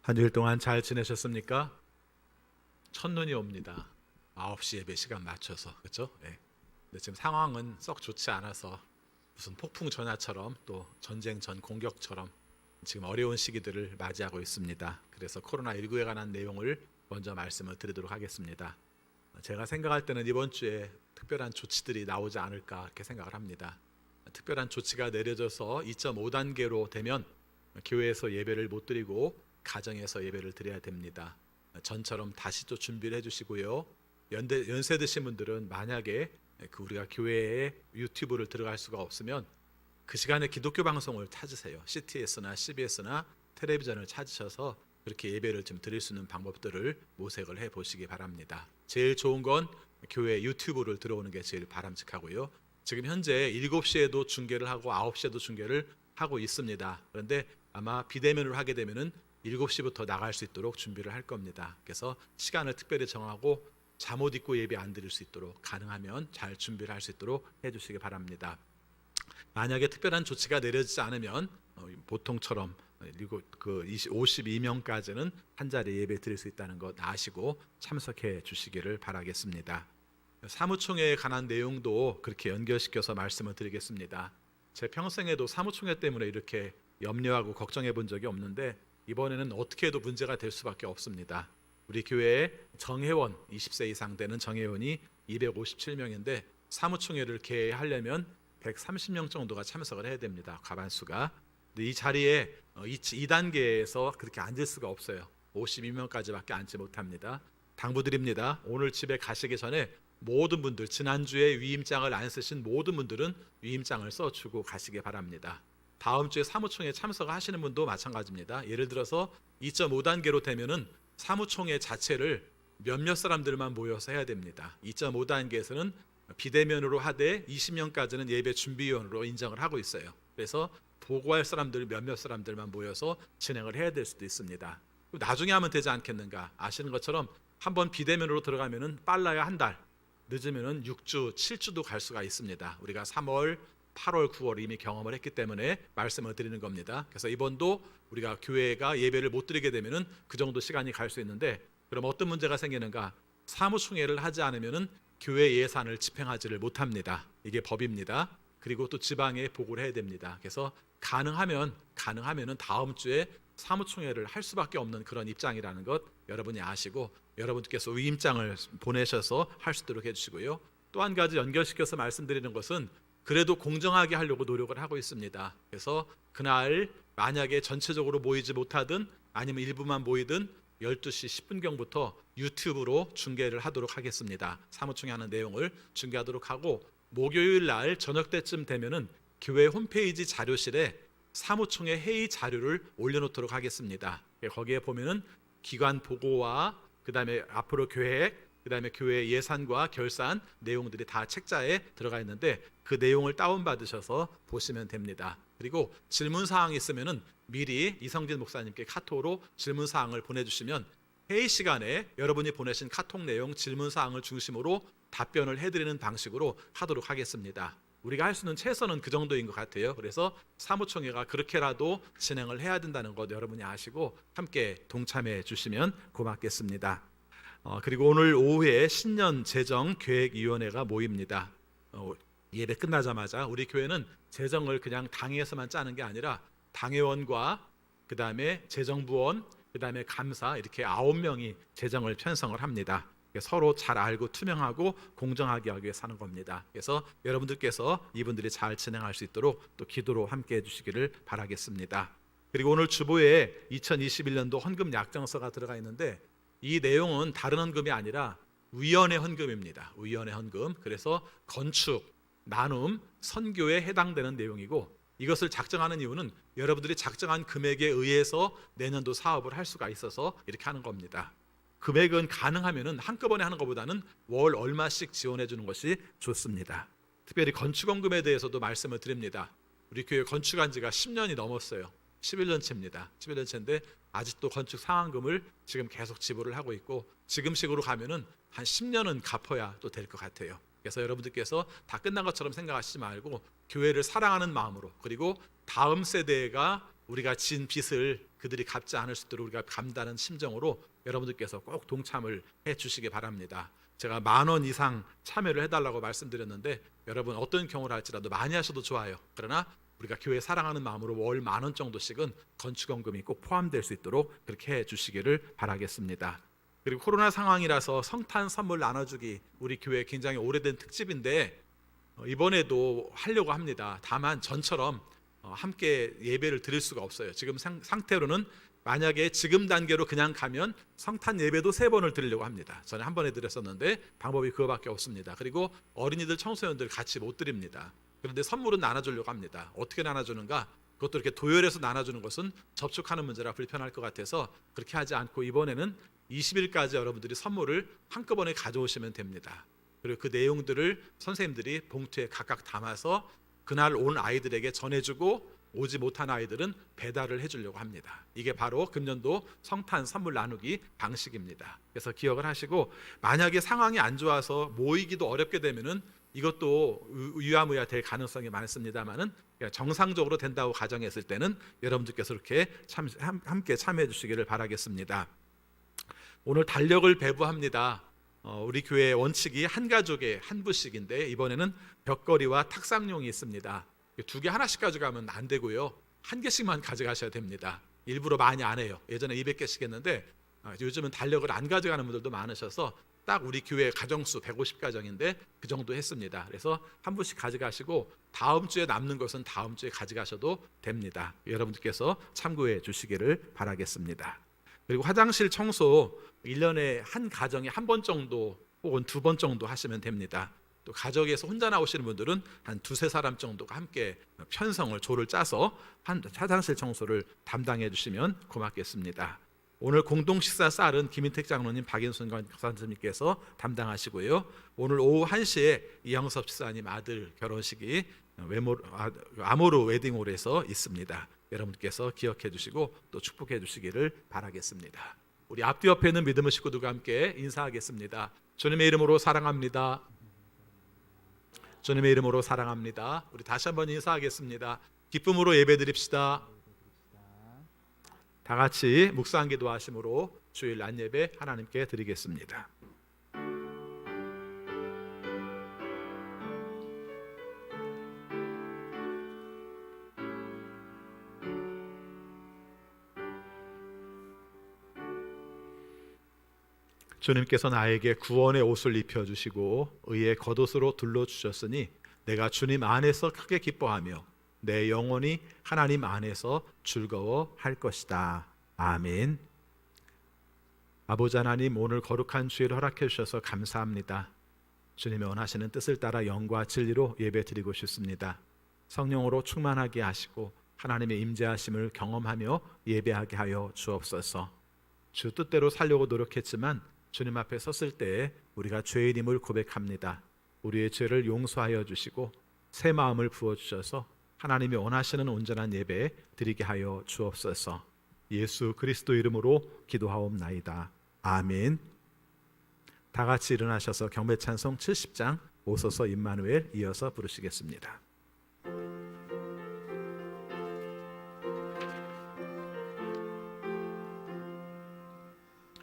한 주일 동안 잘 지내셨습니까? 첫눈이 옵니다. 9시 예배 시간 맞춰서. 그렇죠? 예. 근데 지금 상황은 썩 좋지 않아서 무슨 폭풍 전야처럼 또 전쟁 전 공격처럼 지금 어려운 시기들을 맞이하고 있습니다. 그래서 코로나19에 관한 내용을 먼저 말씀을 드리도록 하겠습니다. 제가 생각할 때는 이번 주에 특별한 조치들이 나오지 않을까 이렇게 생각을 합니다. 특별한 조치가 내려져서 2.5단계로 되면 교회에서 예배를 못 드리고 가정에서 예배를 드려야 됩니다. 전처럼 다시 또 준비를 해주시고요. 연세 드신 분들은 만약에 우리가 교회에 유튜브를 들어갈 수가 없으면 그 시간에 기독교 방송을 찾으세요. CTS나 CBS나 텔레비전을 찾으셔서 그렇게 예배를 좀 드릴 수 있는 방법들을 모색을 해 보시기 바랍니다. 제일 좋은 건 교회 유튜브를 들어오는 게 제일 바람직하고요. 지금 현재 7시에도 중계를 하고 9시에도 중계를 하고 있습니다. 그런데 아마 비대면으로 하게 되면은 7시부터 나갈 수 있도록 준비를 할 겁니다. 그래서 시간을 특별히 정하고 잠옷 입고 예배 안 드릴 수 있도록 가능하면 잘 준비를 할 수 있도록 해주시기 바랍니다. 만약에 특별한 조치가 내려지지 않으면 보통처럼 52명까지는 한 자리에 예배 드릴 수 있다는 것 아시고 참석해 주시기를 바라겠습니다. 사무총회에 관한 내용도 그렇게 연결시켜서 말씀을 드리겠습니다. 제 평생에도 사무총회 때문에 이렇게 염려하고 걱정해 본 적이 없는데 이번에는 어떻게 해도 문제가 될 수밖에 없습니다. 우리 교회에 정회원 20세 이상 되는 정회원이 257명인데 사무총회를 개회하려면 130명 정도가 참석을 해야 됩니다. 과반수가. 근데 이 자리에 2단계에서 그렇게 앉을 수가 없어요. 52명까지밖에 앉지 못합니다. 당부드립니다. 오늘 집에 가시기 전에 모든 분들 지난주에 위임장을 안 쓰신 모든 분들은 위임장을 써주고 가시기 바랍니다. 다음 주에 사무총회 참석하시는 분도 마찬가지입니다. 예를 들어서 2.5단계로 되면은 사무총회 자체를 몇몇 사람들만 모여서 해야 됩니다. 2.5단계에서는 비대면으로 하되 20명까지는 예배 준비위원으로 인정을 하고 있어요. 그래서 보고할 사람들 몇몇 사람들만 모여서 진행을 해야 될 수도 있습니다. 나중에 하면 되지 않겠는가? 아시는 것처럼 한번 비대면으로 들어가면은 빨라야 한 달, 늦으면은 6주, 7주도 갈 수가 있습니다. 우리가 3월, 8월, 9월 이미 경험을 했기 때문에 말씀을 드리는 겁니다. 그래서 이번도 우리가 교회가 예배를 못 드리게 되면은 그 정도 시간이 갈 수 있는데 그럼 어떤 문제가 생기는가? 사무총회를 하지 않으면은 교회 예산을 집행하지를 못합니다. 이게 법입니다. 그리고 또 지방에 보고를 해야 됩니다. 그래서 가능하면은 다음 주에 사무총회를 할 수밖에 없는 그런 입장이라는 것 여러분이 아시고 여러분께서 위임장을 보내셔서 할 수 있도록 해주시고요. 또 한 가지 연결시켜서 말씀드리는 것은 그래도 공정하게 하려고 노력을 하고 있습니다. 그래서 그날 만약에 전체적으로 모이지 못하든 아니면 일부만 모이든 12시 10분경부터 유튜브로 중계를 하도록 하겠습니다. 사무총회 하는 내용을 중계하도록 하고 목요일 날 저녁 때쯤 되면은 교회 홈페이지 자료실에 사무총회 회의 자료를 올려놓도록 하겠습니다. 거기에 보면은 기관 보고와 그다음에 앞으로 계획, 그다음에 교회 예산과 결산 내용들이 다 책자에 들어가 있는데 그 내용을 다운받으셔서 보시면 됩니다. 그리고 질문 사항이 있으면은 미리 이성진 목사님께 카톡으로 질문 사항을 보내주시면 회의 시간에 여러분이 보내신 카톡 내용 질문 사항을 중심으로 답변을 해드리는 방식으로 하도록 하겠습니다. 우리가 할 수 있는 최선은 그 정도인 것 같아요. 그래서 사무총회가 그렇게라도 진행을 해야 된다는 것 여러분이 아시고 함께 동참해 주시면 고맙겠습니다. 그리고 오늘 오후에 신년 재정 계획위원회가 모입니다. 예배 끝나자마자 우리 교회는 재정을 그냥 당회에서만 짜는 게 아니라 당회원과 그 다음에 재정부원, 그 다음에 감사 이렇게 9명이 재정을 편성을 합니다. 서로 잘 알고 투명하고 공정하게 하기 위해서 하는 겁니다. 그래서 여러분들께서 이분들이 잘 진행할 수 있도록 또 기도로 함께 해주시기를 바라겠습니다. 그리고 오늘 주보에 2021년도 헌금 약정서가 들어가 있는데 이 내용은 다른 헌금이 아니라 위원회 헌금입니다. 위원회 헌금. 그래서 건축, 나눔, 선교에 해당되는 내용이고 이것을 작정하는 이유는 여러분들이 작정한 금액에 의해서 내년도 사업을 할 수가 있어서 이렇게 하는 겁니다. 금액은 가능하면은 한꺼번에 하는 것보다는 월 얼마씩 지원해 주는 것이 좋습니다. 특별히 건축원금에 대해서도 말씀을 드립니다. 우리 교회 건축한 지가 10년이 넘었어요. 11년째입니다. 11년째인데 아직도 건축 상환금을 지금 계속 지불을 하고 있고 지금식으로 가면은 한 10년은 갚아야 또 될 것 같아요. 그래서 여러분들께서 다 끝난 것처럼 생각하시지 말고 교회를 사랑하는 마음으로 그리고 다음 세대가 우리가 진 빚을 그 그들이 갚지 않을 수 있도록 우리가 감다는 심정으로 여러분들께서 꼭 동참을 해주시기 바랍니다. 제가 10,000원 이상 참여를 해달라고 말씀드렸는데 여러분 어떤 경우를 할지라도 많이 하셔도 좋아요. 그러나 우리가 교회 사랑하는 마음으로 월 10,000원 정도씩은 건축원금이 꼭 포함될 수 있도록 그렇게 해주시기를 바라겠습니다. 그리고 코로나 상황이라서 성탄 선물 나눠주기 우리 교회 굉장히 오래된 특집인데 이번에도 하려고 합니다. 다만 전처럼 함께 예배를 드릴 수가 없어요. 지금 상태로는 만약에 지금 단계로 그냥 가면 성탄 예배도 3번을 드리려고 합니다. 저는 한 번에 드렸었는데 방법이 그거밖에 없습니다. 그리고 어린이들 청소년들 같이 못 드립니다. 그런데 선물은 나눠주려고 합니다. 어떻게 나눠주는가? 그것도 이렇게 도열해서 나눠주는 것은 접촉하는 문제라 불편할 것 같아서 그렇게 하지 않고 이번에는 20일까지 여러분들이 선물을 한꺼번에 가져오시면 됩니다. 그리고 그 내용들을 선생님들이 봉투에 각각 담아서 그날 온 아이들에게 전해주고 오지 못한 아이들은 배달을 해주려고 합니다. 이게 바로 금년도 성탄 선물 나누기 방식입니다. 그래서 기억을 하시고 만약에 상황이 안 좋아서 모이기도 어렵게 되면은 이것도 유야무야 될 가능성이 많습니다만은 정상적으로 된다고 가정했을 때는 여러분들께서 이렇게 함께 참여해 주시기를 바라겠습니다. 오늘 달력을 배부합니다. 우리 교회의 원칙이 한 가족에 한 부씩인데 이번에는 벽걸이와 탁상용이 있습니다. 2개 하나씩 가져가면 안 되고요. 1개씩만 가져가셔야 됩니다. 일부러 많이 안 해요. 예전에 200개씩 했는데 요즘은 달력을 안 가져가는 분들도 많으셔서 딱 우리 교회 가정수 150가정인데 그 정도 했습니다. 그래서 한 분씩 가져가시고 다음 주에 남는 것은 다음 주에 가져가셔도 됩니다. 여러분들께서 참고해 주시기를 바라겠습니다. 그리고 화장실 청소 1년에 한 가정에 한 번 정도 혹은 2번 정도 하시면 됩니다. 또 가족에서 혼자 나오시는 분들은 한 2-3사람 정도가 함께 편성을 조를 짜서 화장실 청소를 담당해 주시면 고맙겠습니다. 오늘 공동 식사 쌀은 김인택 장로님, 박인순 권사님께서 담당하시고요. 오늘 오후 1시에 이영섭 집사님 아들 결혼식이 아모르 웨딩홀에서 있습니다. 여러분께서 기억해 주시고 또 축복해 주시기를 바라겠습니다. 우리 앞뒤 옆에 있는 믿음의 식구들과 함께 인사하겠습니다. 주님의 이름으로 사랑합니다. 주님의 이름으로 사랑합니다. 우리 다시 한번 인사하겠습니다. 기쁨으로 예배드립시다. 다 같이 묵상 기도하심으로 주일 낮예배 하나님께 드리겠습니다. 주님께서 나에게 구원의 옷을 입혀주시고 의의 겉옷으로 둘러주셨으니 내가 주님 안에서 크게 기뻐하며 내 영혼이 하나님 안에서 즐거워할 것이다. 아멘. 아버지 하나님, 오늘 거룩한 주일을 허락해 주셔서 감사합니다. 주님의 원하시는 뜻을 따라 영과 진리로 예배 드리고 싶습니다. 성령으로 충만하게 하시고 하나님의 임재하심을 경험하며 예배하게 하여 주옵소서. 주 뜻대로 살려고 노력했지만 주님 앞에 섰을 때 우리가 죄인임을 고백합니다. 우리의 죄를 용서하여 주시고 새 마음을 부어주셔서 하나님이 원하시는 온전한 예배 드리게 하여 주옵소서. 예수 그리스도 이름으로 기도하옵나이다. 아멘. 다 같이 일어나셔서 경배 찬송 70장 오소서 임마누엘 이어서 부르시겠습니다.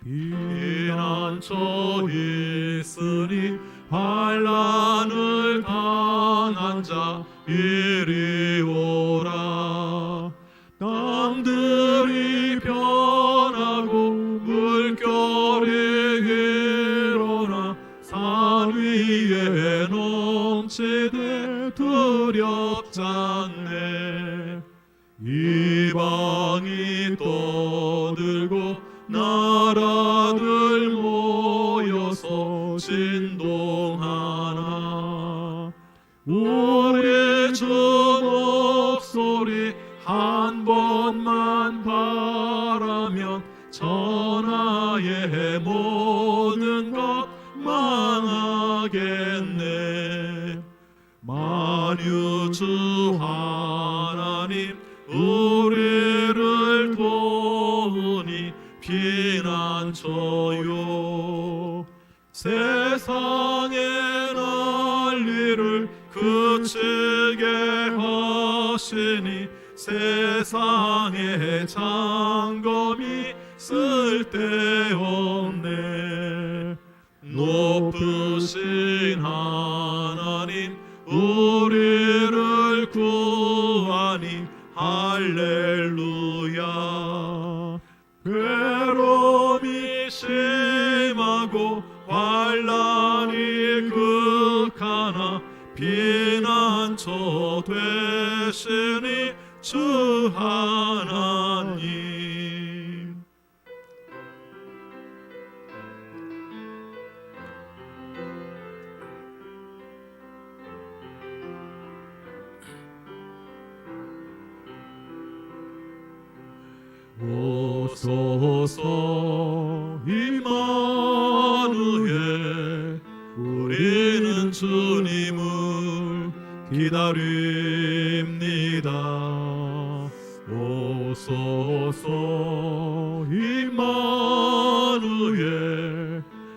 피난처 있으니 환난을 당한 자 이리 오라. 땅들이 변하고 물결이 일어나 산 위에 넘치되 두렵잖네. 이방이 떠들고 나라들 모여서 진동하나. 우리 주 목소리 한 번만 바라면 천하의 모든 것 망하겠네. 만유주 하나님 우리를 도우니 피난처요. 세상의 난리를 그치게 하시니 세상의 장검이 쓸데없네. 높으신 하나님 우리를 구하니 할렐루야. 괴로움이 심하고 환난이 극하나 피난처 되시니 주 하나님. 오소서 임마누엘, 우리는 주님을 기다립니다. 오소서 임마누엘,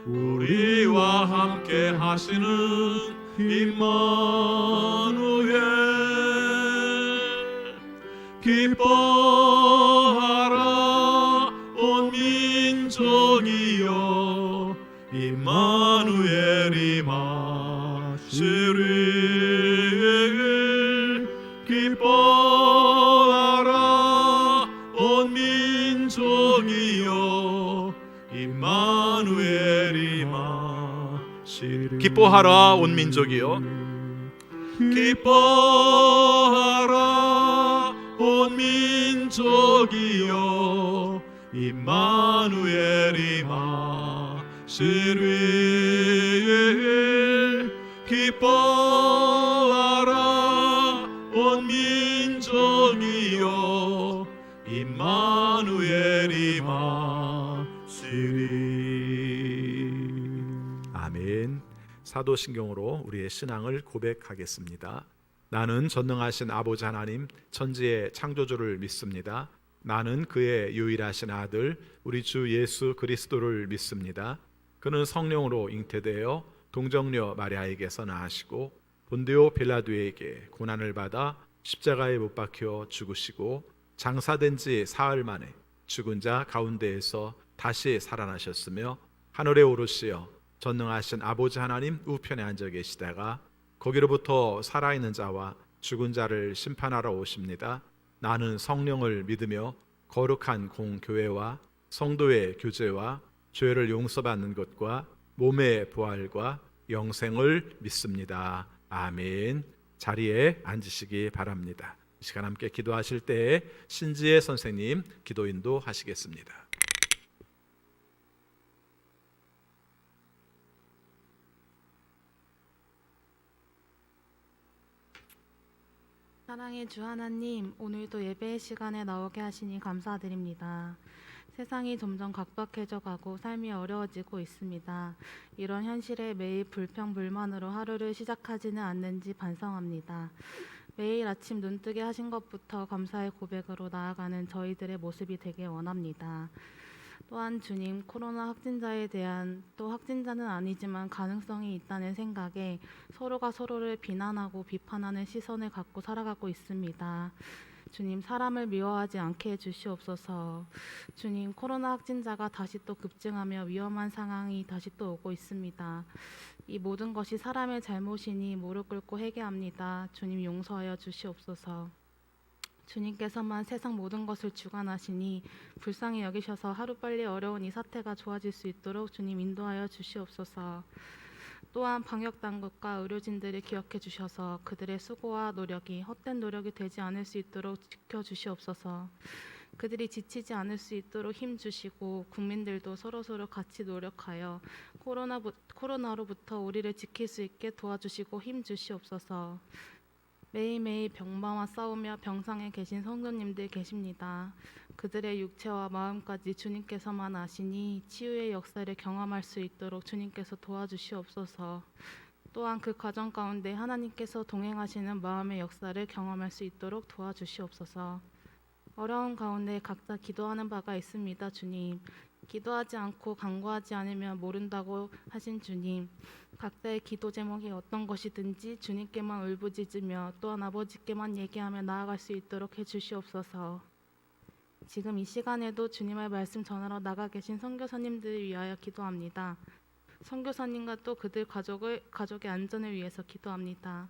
우리와 함께 하시는 임마누엘. 기뻐하라 온 민족이여, 임마누엘이 마시리. 기뻐하라 온 민족이여, 임마누엘이 마시리. 기뻐하라 온 민족이여. 기뻐하라 온 민족이여, 임마누엘이 마시리. 기뻐하라 온 민족이여, 임마누엘이 마시리. 아멘. 사도신경으로 우리의 신앙을 고백하겠습니다. 나는 전능하신 아버지 하나님 천지의 창조주를 믿습니다. 나는 그의 유일하신 아들 우리 주 예수 그리스도를 믿습니다. 그는 성령으로 잉태되어 동정녀 마리아에게서 나으시고 본디오 빌라도에게 고난을 받아 십자가에 못 박혀 죽으시고 장사된 지 사흘 만에 죽은 자 가운데에서 다시 살아나셨으며 하늘에 오르시어 전능하신 아버지 하나님 우편에 앉아 계시다가 거기로부터 살아있는 자와 죽은 자를 심판하러 오십니다. 나는 성령을 믿으며 거룩한 공교회와 성도의 교제와 죄를 용서받는 것과 몸의 부활과 영생을 믿습니다. 아멘. 자리에 앉으시기 바랍니다. 이 시간 함께 기도하실 때에 신지혜 선생님 기도 인도하시겠습니다. 사랑의 주 하나님, 오늘도 예배의 시간에 나오게 하시니 감사드립니다. 세상이 점점 각박해져 가고 삶이 어려워지고 있습니다. 이런 현실에 매일 불평불만으로 하루를 시작하지는 않는지 반성합니다. 매일 아침 눈뜨게 하신 것부터 감사의 고백으로 나아가는 저희들의 모습이 되길 원합니다. 또한 주님, 코로나 확진자에 대한, 또 확진자는 아니지만 가능성이 있다는 생각에 서로가 서로를 비난하고 비판하는 시선을 갖고 살아가고 있습니다. 주님, 사람을 미워하지 않게 해주시옵소서. 주님, 코로나 확진자가 다시 또 급증하며 위험한 상황이 다시 또 오고 있습니다. 이 모든 것이 사람의 잘못이니 무릎 꿇고 회개합니다. 주님, 용서하여 주시옵소서. 주님께서만 세상 모든 것을 주관하시니 불쌍히 여기셔서 하루빨리 어려운 이 사태가 좋아질 수 있도록 주님 인도하여 주시옵소서. 또한 방역당국과 의료진들을 기억해 주셔서 그들의 수고와 노력이 헛된 노력이 되지 않을 수 있도록 지켜주시옵소서. 그들이 지치지 않을 수 있도록 힘주시고 국민들도 서로서로 같이 노력하여 코로나로부터 우리를 지킬 수 있게 도와주시고 힘주시옵소서. 매일매일 병마와 싸우며 병상에 계신 성도님들 계십니다. 그들의 육체와 마음까지 주님께서만 아시니 치유의 역사를 경험할 수 있도록 주님께서 도와주시옵소서. 또한 그 과정 가운데 하나님께서 동행하시는 마음의 역사를 경험할 수 있도록 도와주시옵소서. 어려운 가운데 각자 기도하는 바가 있습니다. 주님, 기도하지 않고 간구하지 않으면 모른다고 하신 주님, 각자의 기도 제목이 어떤 것이든지 주님께만 울부짖으며 또한 아버지께만 얘기하며 나아갈 수 있도록 해주시옵소서. 지금 이 시간에도 주님의 말씀 전하러 나가 계신 선교사님들을 위하여 기도합니다. 선교사님과 또 그들 가족의 안전을 위해서 기도합니다.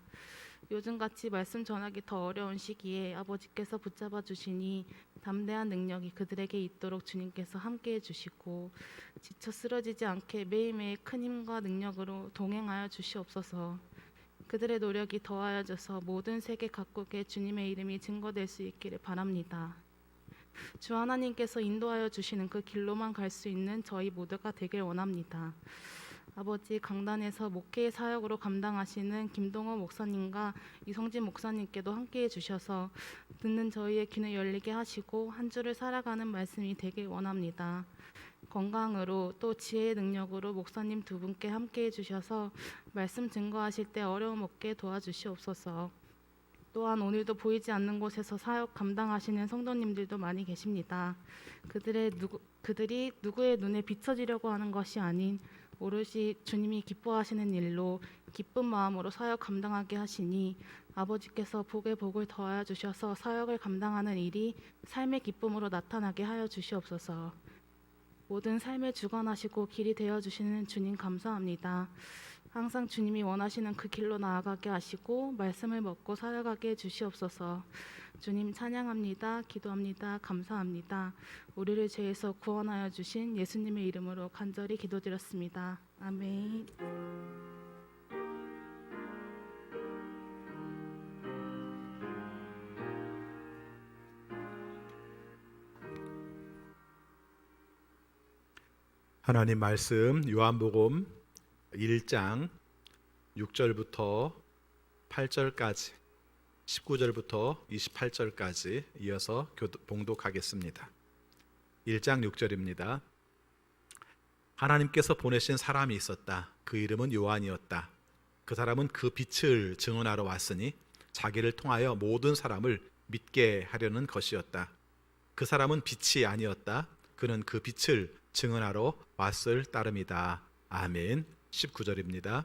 요즘같이 말씀 전하기 더 어려운 시기에 아버지께서 붙잡아 주시니 담대한 능력이 그들에게 있도록 주님께서 함께해 주시고 지쳐 쓰러지지 않게 매일매일 큰 힘과 능력으로 동행하여 주시옵소서. 그들의 노력이 더하여져서 모든 세계 각국에 주님의 이름이 증거될 수 있기를 바랍니다. 주 하나님께서 인도하여 주시는 그 길로만 갈 수 있는 저희 모두가 되길 원합니다. 아버지, 강단에서 목회의 사역으로 감당하시는 김동호 목사님과 이성진 목사님께도 함께해 주셔서 듣는 저희의 귀를 열리게 하시고 한 주를 살아가는 말씀이 되길 원합니다. 건강으로 또 지혜의 능력으로 목사님 두 분께 함께해 주셔서 말씀 증거하실 때 어려움 없게 도와주시옵소서. 또한 오늘도 보이지 않는 곳에서 사역 감당하시는 성도님들도 많이 계십니다. 그들이 누구의 눈에 비춰지려고 하는 것이 아닌 오롯이 주님이 기뻐하시는 일로 기쁜 마음으로 사역 감당하게 하시니 아버지께서 복에 복을 더하여 주셔서 사역을 감당하는 일이 삶의 기쁨으로 나타나게 하여 주시옵소서. 모든 삶을 주관하시고 길이 되어 주시는 주님 감사합니다. 항상 주님이 원하시는 그 길로 나아가게 하시고 말씀을 먹고 살아가게 해주시옵소서. 주님 찬양합니다. 기도합니다. 감사합니다. 우리를 죄에서 구원하여 주신 예수님의 이름으로 간절히 기도드렸습니다. 아멘. 하나님 말씀 요한복음 1장 6절부터 8절까지 19절부터 28절까지 이어서 봉독하겠습니다. 1장 6절입니다. 하나님께서 보내신 사람이 있었다. 그 이름은 요한이었다. 그 사람은 그 빛을 증언하러 왔으니 자기를 통하여 모든 사람을 믿게 하려는 것이었다. 그 사람은 빛이 아니었다. 그는 그 빛을 증언하러 왔을 따름이다. 아멘. 19절입니다.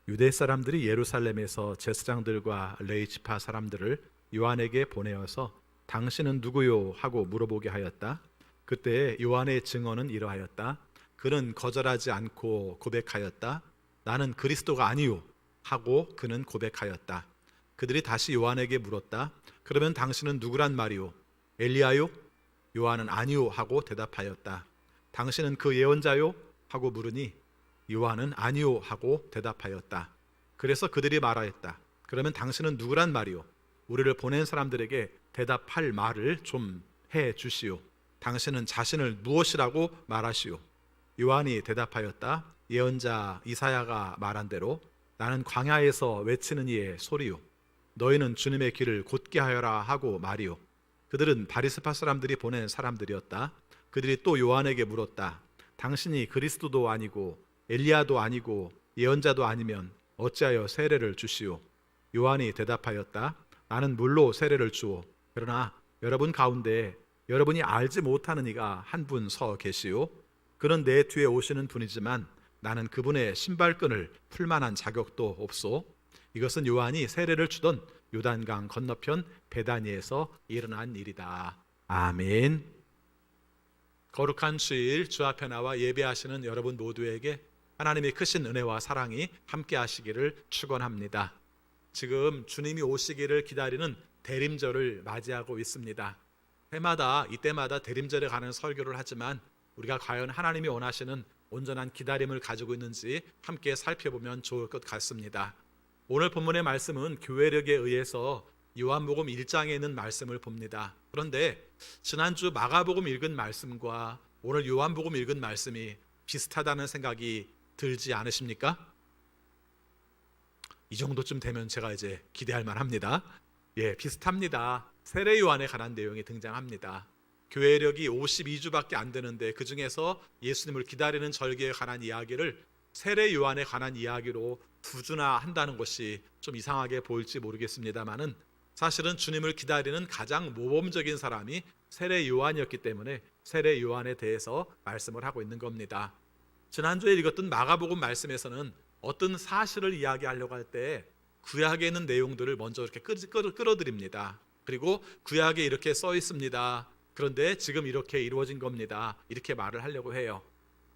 유대 사람들이 예루살렘에서 제사장들과 레위지파 사람들을 요한에게 보내어서 당신은 누구요? 하고 물어보게 하였다. 그때 요한의 증언은 이러하였다. 그는 거절하지 않고 고백하였다. 나는 그리스도가 아니요 하고 그는 고백하였다. 그들이 다시 요한에게 물었다. 그러면 당신은 누구란 말이요? 엘리야요? 요한은 아니요 하고 대답하였다. 당신은 그 예언자요? 하고 물으니 요한은 아니요 하고 대답하였다. 그래서 그들이 말하였다. 그러면 당신은 누구란 말이요? 우리를 보낸 사람들에게 대답할 말을 좀 해 주시오. 당신은 자신을 무엇이라고 말하시오? 요한이 대답하였다. 예언자 이사야가 말한 대로 나는 광야에서 외치는 이의 소리요. 너희는 주님의 길을 곧게 하여라 하고 말이요. 그들은 바리새파 사람들이 보낸 사람들이었다. 그들이 또 요한에게 물었다. 당신이 그리스도도 아니고 엘리야도 아니고 예언자도 아니면 어찌하여 세례를 주시오? 요한이 대답하였다. 나는 물로 세례를 주오. 그러나 여러분 가운데 여러분이 알지 못하는 이가 한 분 서 계시오. 그는 내 뒤에 오시는 분이지만 나는 그분의 신발끈을 풀 만한 자격도 없소. 이것은 요한이 세례를 주던 요단강 건너편 베다니에서 일어난 일이다. 아멘. 거룩한 주일 주 앞에 나와 예배하시는 여러분 모두에게 하나님의 크신 은혜와 사랑이 함께 하시기를 축원합니다. 지금 주님이 오시기를 기다리는 대림절을 맞이하고 있습니다. 이때마다 대림절에 가는 설교를 하지만 우리가 과연 하나님이 원하시는 온전한 기다림을 가지고 있는지 함께 살펴보면 좋을 것 같습니다. 오늘 본문의 말씀은 교회력에 의해서 요한복음 1장에 있는 말씀을 봅니다. 그런데 지난주 마가복음 읽은 말씀과 오늘 요한복음 읽은 말씀이 비슷하다는 생각이 들지 않으십니까? 이 정도쯤 되면 제가 이제 기대할 만합니다. 비슷합니다. 세례 요한에 관한 내용이 등장합니다. 교회력이 52주밖에 안 되는데 그 중에서 예수님을 기다리는 절기에 관한 이야기를 세례 요한에 관한 이야기로 2주나 한다는 것이 좀 이상하게 보일지 모르겠습니다만은 사실은 주님을 기다리는 가장 모범적인 사람이 세례 요한이었기 때문에 세례 요한에 대해서 말씀을 하고 있는 겁니다. 지난주에 읽었던 마가복음 말씀에서는 어떤 사실을 이야기하려고 할 때 구약에 있는 내용들을 먼저 이렇게 끌어들입니다. 그리고 구약에 이렇게 써 있습니다. 그런데 지금 이렇게 이루어진 겁니다. 이렇게 말을 하려고 해요.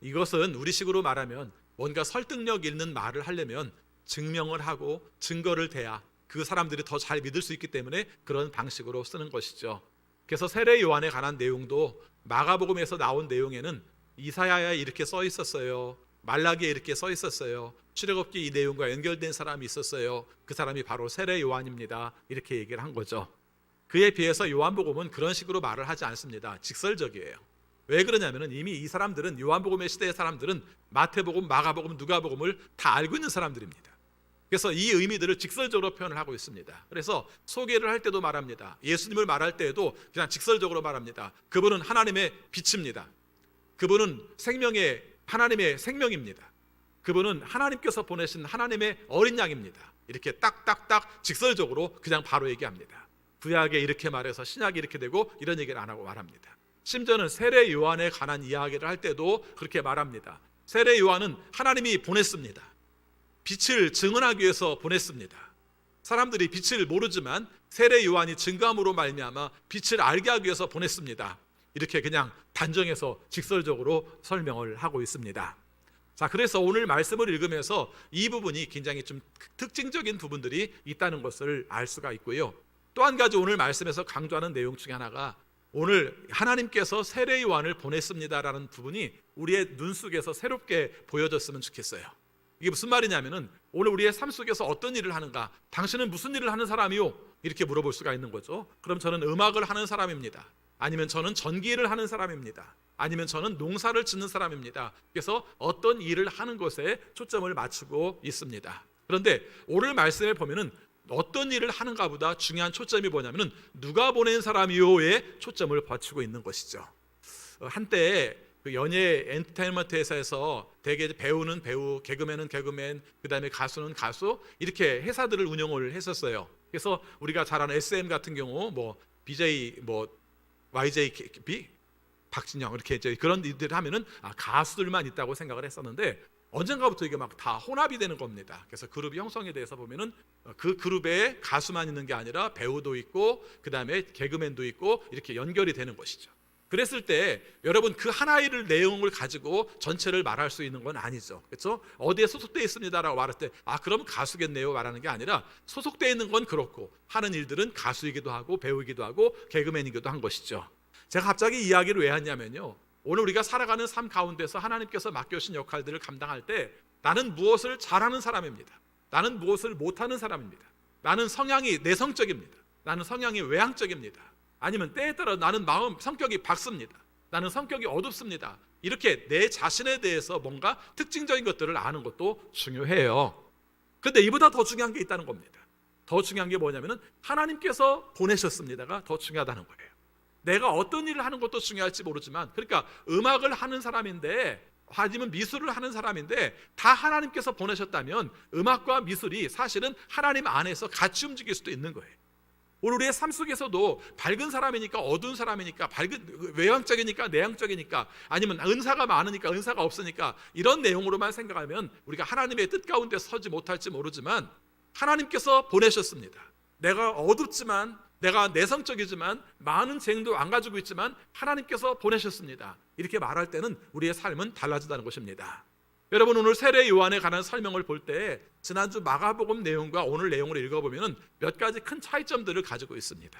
이것은 우리식으로 말하면 뭔가 설득력 있는 말을 하려면 증명을 하고 증거를 대야 그 사람들이 더 잘 믿을 수 있기 때문에 그런 방식으로 쓰는 것이죠. 그래서 세례 요한에 관한 내용도 마가복음에서 나온 내용에는 이사야에 이렇게 써 있었어요. 말라기에 이렇게 써 있었어요. 출애굽기 이 내용과 연결된 사람이 있었어요. 그 사람이 바로 세례 요한입니다. 이렇게 얘기를 한 거죠. 그에 비해서 요한복음은 그런 식으로 말을 하지 않습니다. 직설적이에요. 왜 그러냐면 이미 이 사람들은 요한복음의 시대의 사람들은 마태복음, 마가복음, 누가복음을 다 알고 있는 사람들입니다. 그래서 이 의미들을 직설적으로 표현을 하고 있습니다. 그래서 소개를 할 때도 말합니다. 예수님을 말할 때에도 그냥 직설적으로 말합니다. 그분은 하나님의 빛입니다. 그분은 하나님의 생명입니다. 그분은 하나님께서 보내신 하나님의 어린 양입니다. 이렇게 딱딱딱 직설적으로 그냥 바로 얘기합니다. 구약에 이렇게 말해서 신약이 이렇게 되고 이런 얘기를 안 하고 말합니다. 심지어는 세례 요한에 관한 이야기를 할 때도 그렇게 말합니다. 세례 요한은 하나님이 보냈습니다. 빛을 증언하기 위해서 보냈습니다. 사람들이 빛을 모르지만 세례 요한이 증거함으로 말미암아 빛을 알게 하기 위해서 보냈습니다. 이렇게 그냥 단정해서 직설적으로 설명을 하고 있습니다. 자, 그래서 오늘 말씀을 읽으면서 이 부분이 굉장히 좀 특징적인 부분들이 있다는 것을 알 수가 있고요. 또 한 가지 오늘 말씀에서 강조하는 내용 중에 하나가 오늘 하나님께서 세례 요한을 보냈습니다라는 부분이 우리의 눈 속에서 새롭게 보여졌으면 좋겠어요. 이게 무슨 말이냐면은 오늘 우리의 삶 속에서 어떤 일을 하는가, 당신은 무슨 일을 하는 사람이요? 이렇게 물어볼 수가 있는 거죠. 그럼 저는 음악을 하는 사람입니다. 아니면 저는 전기를 하는 사람입니다. 아니면 저는 농사를 짓는 사람입니다. 그래서 어떤 일을 하는 것에 초점을 맞추고 있습니다. 그런데 오늘 말씀에 보면은 어떤 일을 하는가보다 중요한 초점이 뭐냐면은 누가 보낸 사람이요에 초점을 맞추고 있는 것이죠. 한때 그 연예 엔터테인먼트 회사에서 대개 배우는 배우, 개그맨은 개그맨, 그다음에 가수는 가수 이렇게 회사들을 운영을 했었어요. 그래서 우리가 잘 아는 SM 같은 경우 뭐 BJ YJB 박진영 이렇게 이제 그런 일들을 하면은 가수들만 있다고 생각을 했었는데 언젠가부터 이게 막 다 혼합이 되는 겁니다. 그래서 그룹 형성에 대해서 보면은 그 그룹에 가수만 있는 게 아니라 배우도 있고 그다음에 개그맨도 있고 이렇게 연결이 되는 것이죠. 그랬을 때 여러분 그 하나의 내용을 가지고 전체를 말할 수 있는 건 아니죠. 그렇죠? 어디에 소속되어 있습니다라고 말할 때 그럼 가수겠네요 말하는 게 아니라 소속되어 있는 건 그렇고 하는 일들은 가수이기도 하고 배우이기도 하고 개그맨이기도 한 것이죠. 제가 갑자기 이야기를 왜 했냐면요. 오늘 우리가 살아가는 삶 가운데서 하나님께서 맡겨주신 역할들을 감당할 때 나는 무엇을 잘하는 사람입니다. 나는 무엇을 못하는 사람입니다. 나는 성향이 내성적입니다. 나는 성향이 외향적입니다. 아니면 때에 따라 나는 성격이 밝습니다. 나는 성격이 어둡습니다. 이렇게 내 자신에 대해서 뭔가 특징적인 것들을 아는 것도 중요해요. 그런데 이보다 더 중요한 게 있다는 겁니다. 더 중요한 게 뭐냐면 하나님께서 보내셨습니다가 더 중요하다는 거예요. 내가 어떤 일을 하는 것도 중요할지 모르지만 그러니까 음악을 하는 사람인데 아니면 미술을 하는 사람인데 다 하나님께서 보내셨다면 음악과 미술이 사실은 하나님 안에서 같이 움직일 수도 있는 거예요. 오늘 우리의 삶 속에서도 밝은 사람이니까 어두운 사람이니까 외향적이니까 내향적이니까 아니면 은사가 많으니까 은사가 없으니까 이런 내용으로만 생각하면 우리가 하나님의 뜻 가운데 서지 못할지 모르지만 하나님께서 보내셨습니다. 내가 어둡지만 내가 내성적이지만 많은 재능도 안 가지고 있지만 하나님께서 보내셨습니다. 이렇게 말할 때는 우리의 삶은 달라진다는 것입니다. 여러분 오늘 세례 요한에 관한 설명을 볼 때 지난주 마가복음 내용과 오늘 내용을 읽어보면 몇 가지 큰 차이점들을 가지고 있습니다.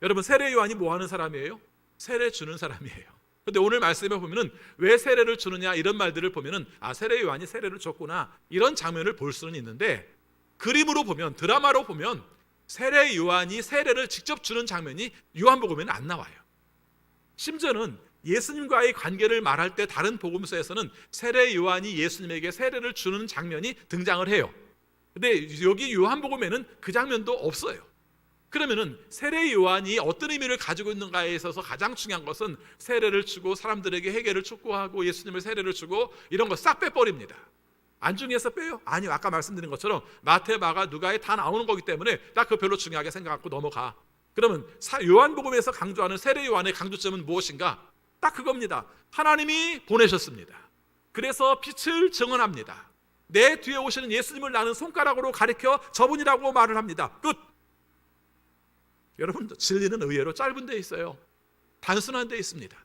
여러분 세례 요한이 뭐 하는 사람이에요? 세례 주는 사람이에요. 그런데 오늘 말씀에 보면은 왜 세례를 주느냐 이런 말들을 보면은 세례 요한이 세례를 줬구나 이런 장면을 볼 수는 있는데 그림으로 보면 드라마로 보면 세례 요한이 세례를 직접 주는 장면이 요한복음에는 안 나와요. 심지어는 예수님과의 관계를 말할 때 다른 복음서에서는 세례 요한이 예수님에게 세례를 주는 장면이 등장을 해요. 근데 여기 요한복음에는 그 장면도 없어요. 그러면은 세례 요한이 어떤 의미를 가지고 있는가에 있어서 가장 중요한 것은 세례를 주고 사람들에게 회개를 촉구하고 예수님을 세례를 주고 이런 거 싹 빼버립니다. 안중에서 빼요? 아니요. 아까 말씀드린 것처럼 마태, 마가, 누가에 다 나오는 거기 때문에 딱 그 별로 중요하게 생각하고 넘어가. 그러면 요한복음에서 강조하는 세례 요한의 강조점은 무엇인가? 딱 그겁니다. 하나님이 보내셨습니다. 그래서 빛을 증언합니다. 내 뒤에 오시는 예수님을 나는 손가락으로 가리켜 저분이라고 말을 합니다. 끝. 여러분, 진리는 의외로 짧은 데 있어요. 단순한 데 있습니다.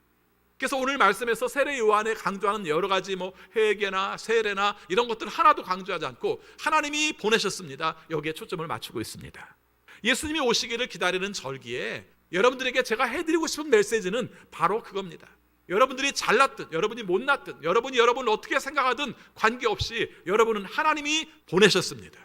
그래서 오늘 말씀에서 세례 요한에 강조하는 여러 가지 회개나 세례나 이런 것들 하나도 강조하지 않고 하나님이 보내셨습니다. 여기에 초점을 맞추고 있습니다. 예수님이 오시기를 기다리는 절기에 여러분들에게 제가 해드리고 싶은 메시지는 바로 그겁니다. 여러분들이 잘났든 여러분이 못났든 여러분이 여러분을 어떻게 생각하든 관계없이 여러분은 하나님이 보내셨습니다.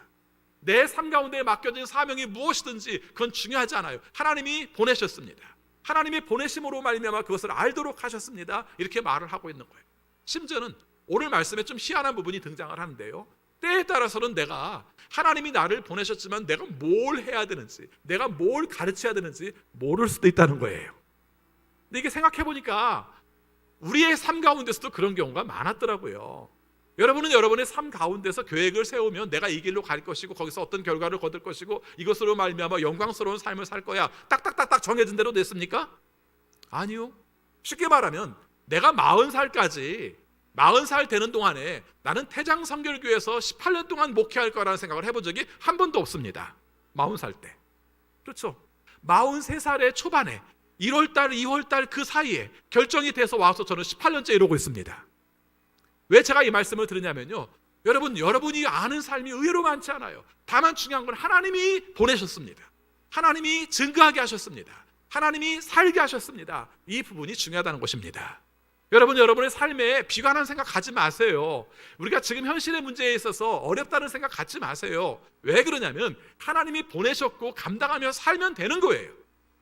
내 삶 가운데 맡겨진 사명이 무엇이든지 그건 중요하지 않아요. 하나님이 보내셨습니다. 하나님이 보내심으로 말미암아 그것을 알도록 하셨습니다. 이렇게 말을 하고 있는 거예요. 심지어는 오늘 말씀에 좀 희한한 부분이 등장을 하는데요, 때에 따라서는 내가 하나님이 나를 보내셨지만 내가 뭘 해야 되는지, 내가 뭘 가르쳐야 되는지 모를 수도 있다는 거예요. 근데 이게 생각해 보니까 우리의 삶 가운데서도 그런 경우가 많았더라고요. 여러분은 여러분의 삶 가운데서 계획을 세우면 내가 이 길로 갈 것이고 거기서 어떤 결과를 거둘 것이고 이것으로 말미암아 영광스러운 삶을 살 거야, 딱딱딱딱 정해진 대로 됐습니까? 아니요. 쉽게 말하면 내가 40살 되는 동안에 나는 태장성결교회에서 18년 동안 목회할 거라는 생각을 해본 적이 한 번도 없습니다. 40살 때. 그렇죠. 43살의 초반에 1월달, 2월달 그 사이에 결정이 돼서 와서 저는 18년째 이러고 있습니다. 왜 제가 이 말씀을 드리냐면요, 여러분이 아는 삶이 의외로 많지 않아요. 다만 중요한 건 하나님이 보내셨습니다. 하나님이 증거하게 하셨습니다. 하나님이 살게 하셨습니다. 이 부분이 중요하다는 것입니다. 여러분의 삶에 비관한 생각 갖지 마세요. 우리가 지금 현실의 문제에 있어서 어렵다는 생각 갖지 마세요. 왜 그러냐면 하나님이 보내셨고 감당하며 살면 되는 거예요.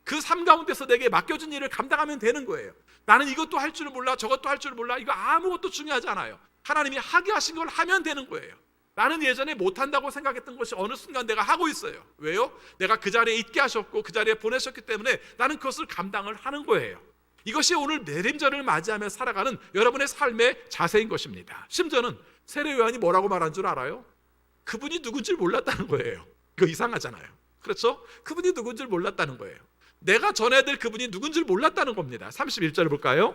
그 삶 가운데서 내게 맡겨진 일을 감당하면 되는 거예요. 나는 이것도 할 줄 몰라, 저것도 할 줄 몰라, 이거 아무것도 중요하지 않아요. 하나님이 하게 하신 걸 하면 되는 거예요. 나는 예전에 못한다고 생각했던 것이 어느 순간 내가 하고 있어요. 왜요? 내가 그 자리에 있게 하셨고 그 자리에 보내셨기 때문에 나는 그것을 감당을 하는 거예요. 이것이 오늘 내림절을 맞이하며 살아가는 여러분의 삶의 자세인 것입니다. 심지어는 세례 요한이 뭐라고 말한 줄 알아요? 그분이 누군지 몰랐다는 거예요. 이거 이상하잖아요. 그렇죠? 그분이 누군지 몰랐다는 거예요. 내가 전해야 될 그분이 누군지 몰랐다는 겁니다. 31절 볼까요?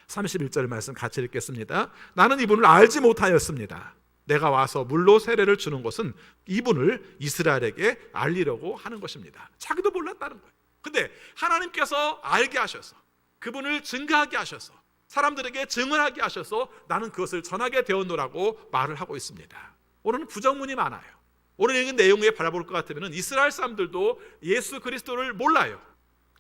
31절 말씀 같이 읽겠습니다. 나는 이분을 알지 못하였습니다. 내가 와서 물로 세례를 주는 것은 이분을 이스라엘에게 알리려고 하는 것입니다. 자기도 몰랐다는 거예요. 근데 하나님께서 알게 하셔서 그분을 증거하게 하셔서 사람들에게 증언하게 하셔서 나는 그것을 전하게 되었노라고 말을 하고 있습니다. 오늘은 부정문이 많아요. 오늘 읽은 내용에 바라볼 것 같으면 이스라엘 사람들도 예수 그리스도를 몰라요.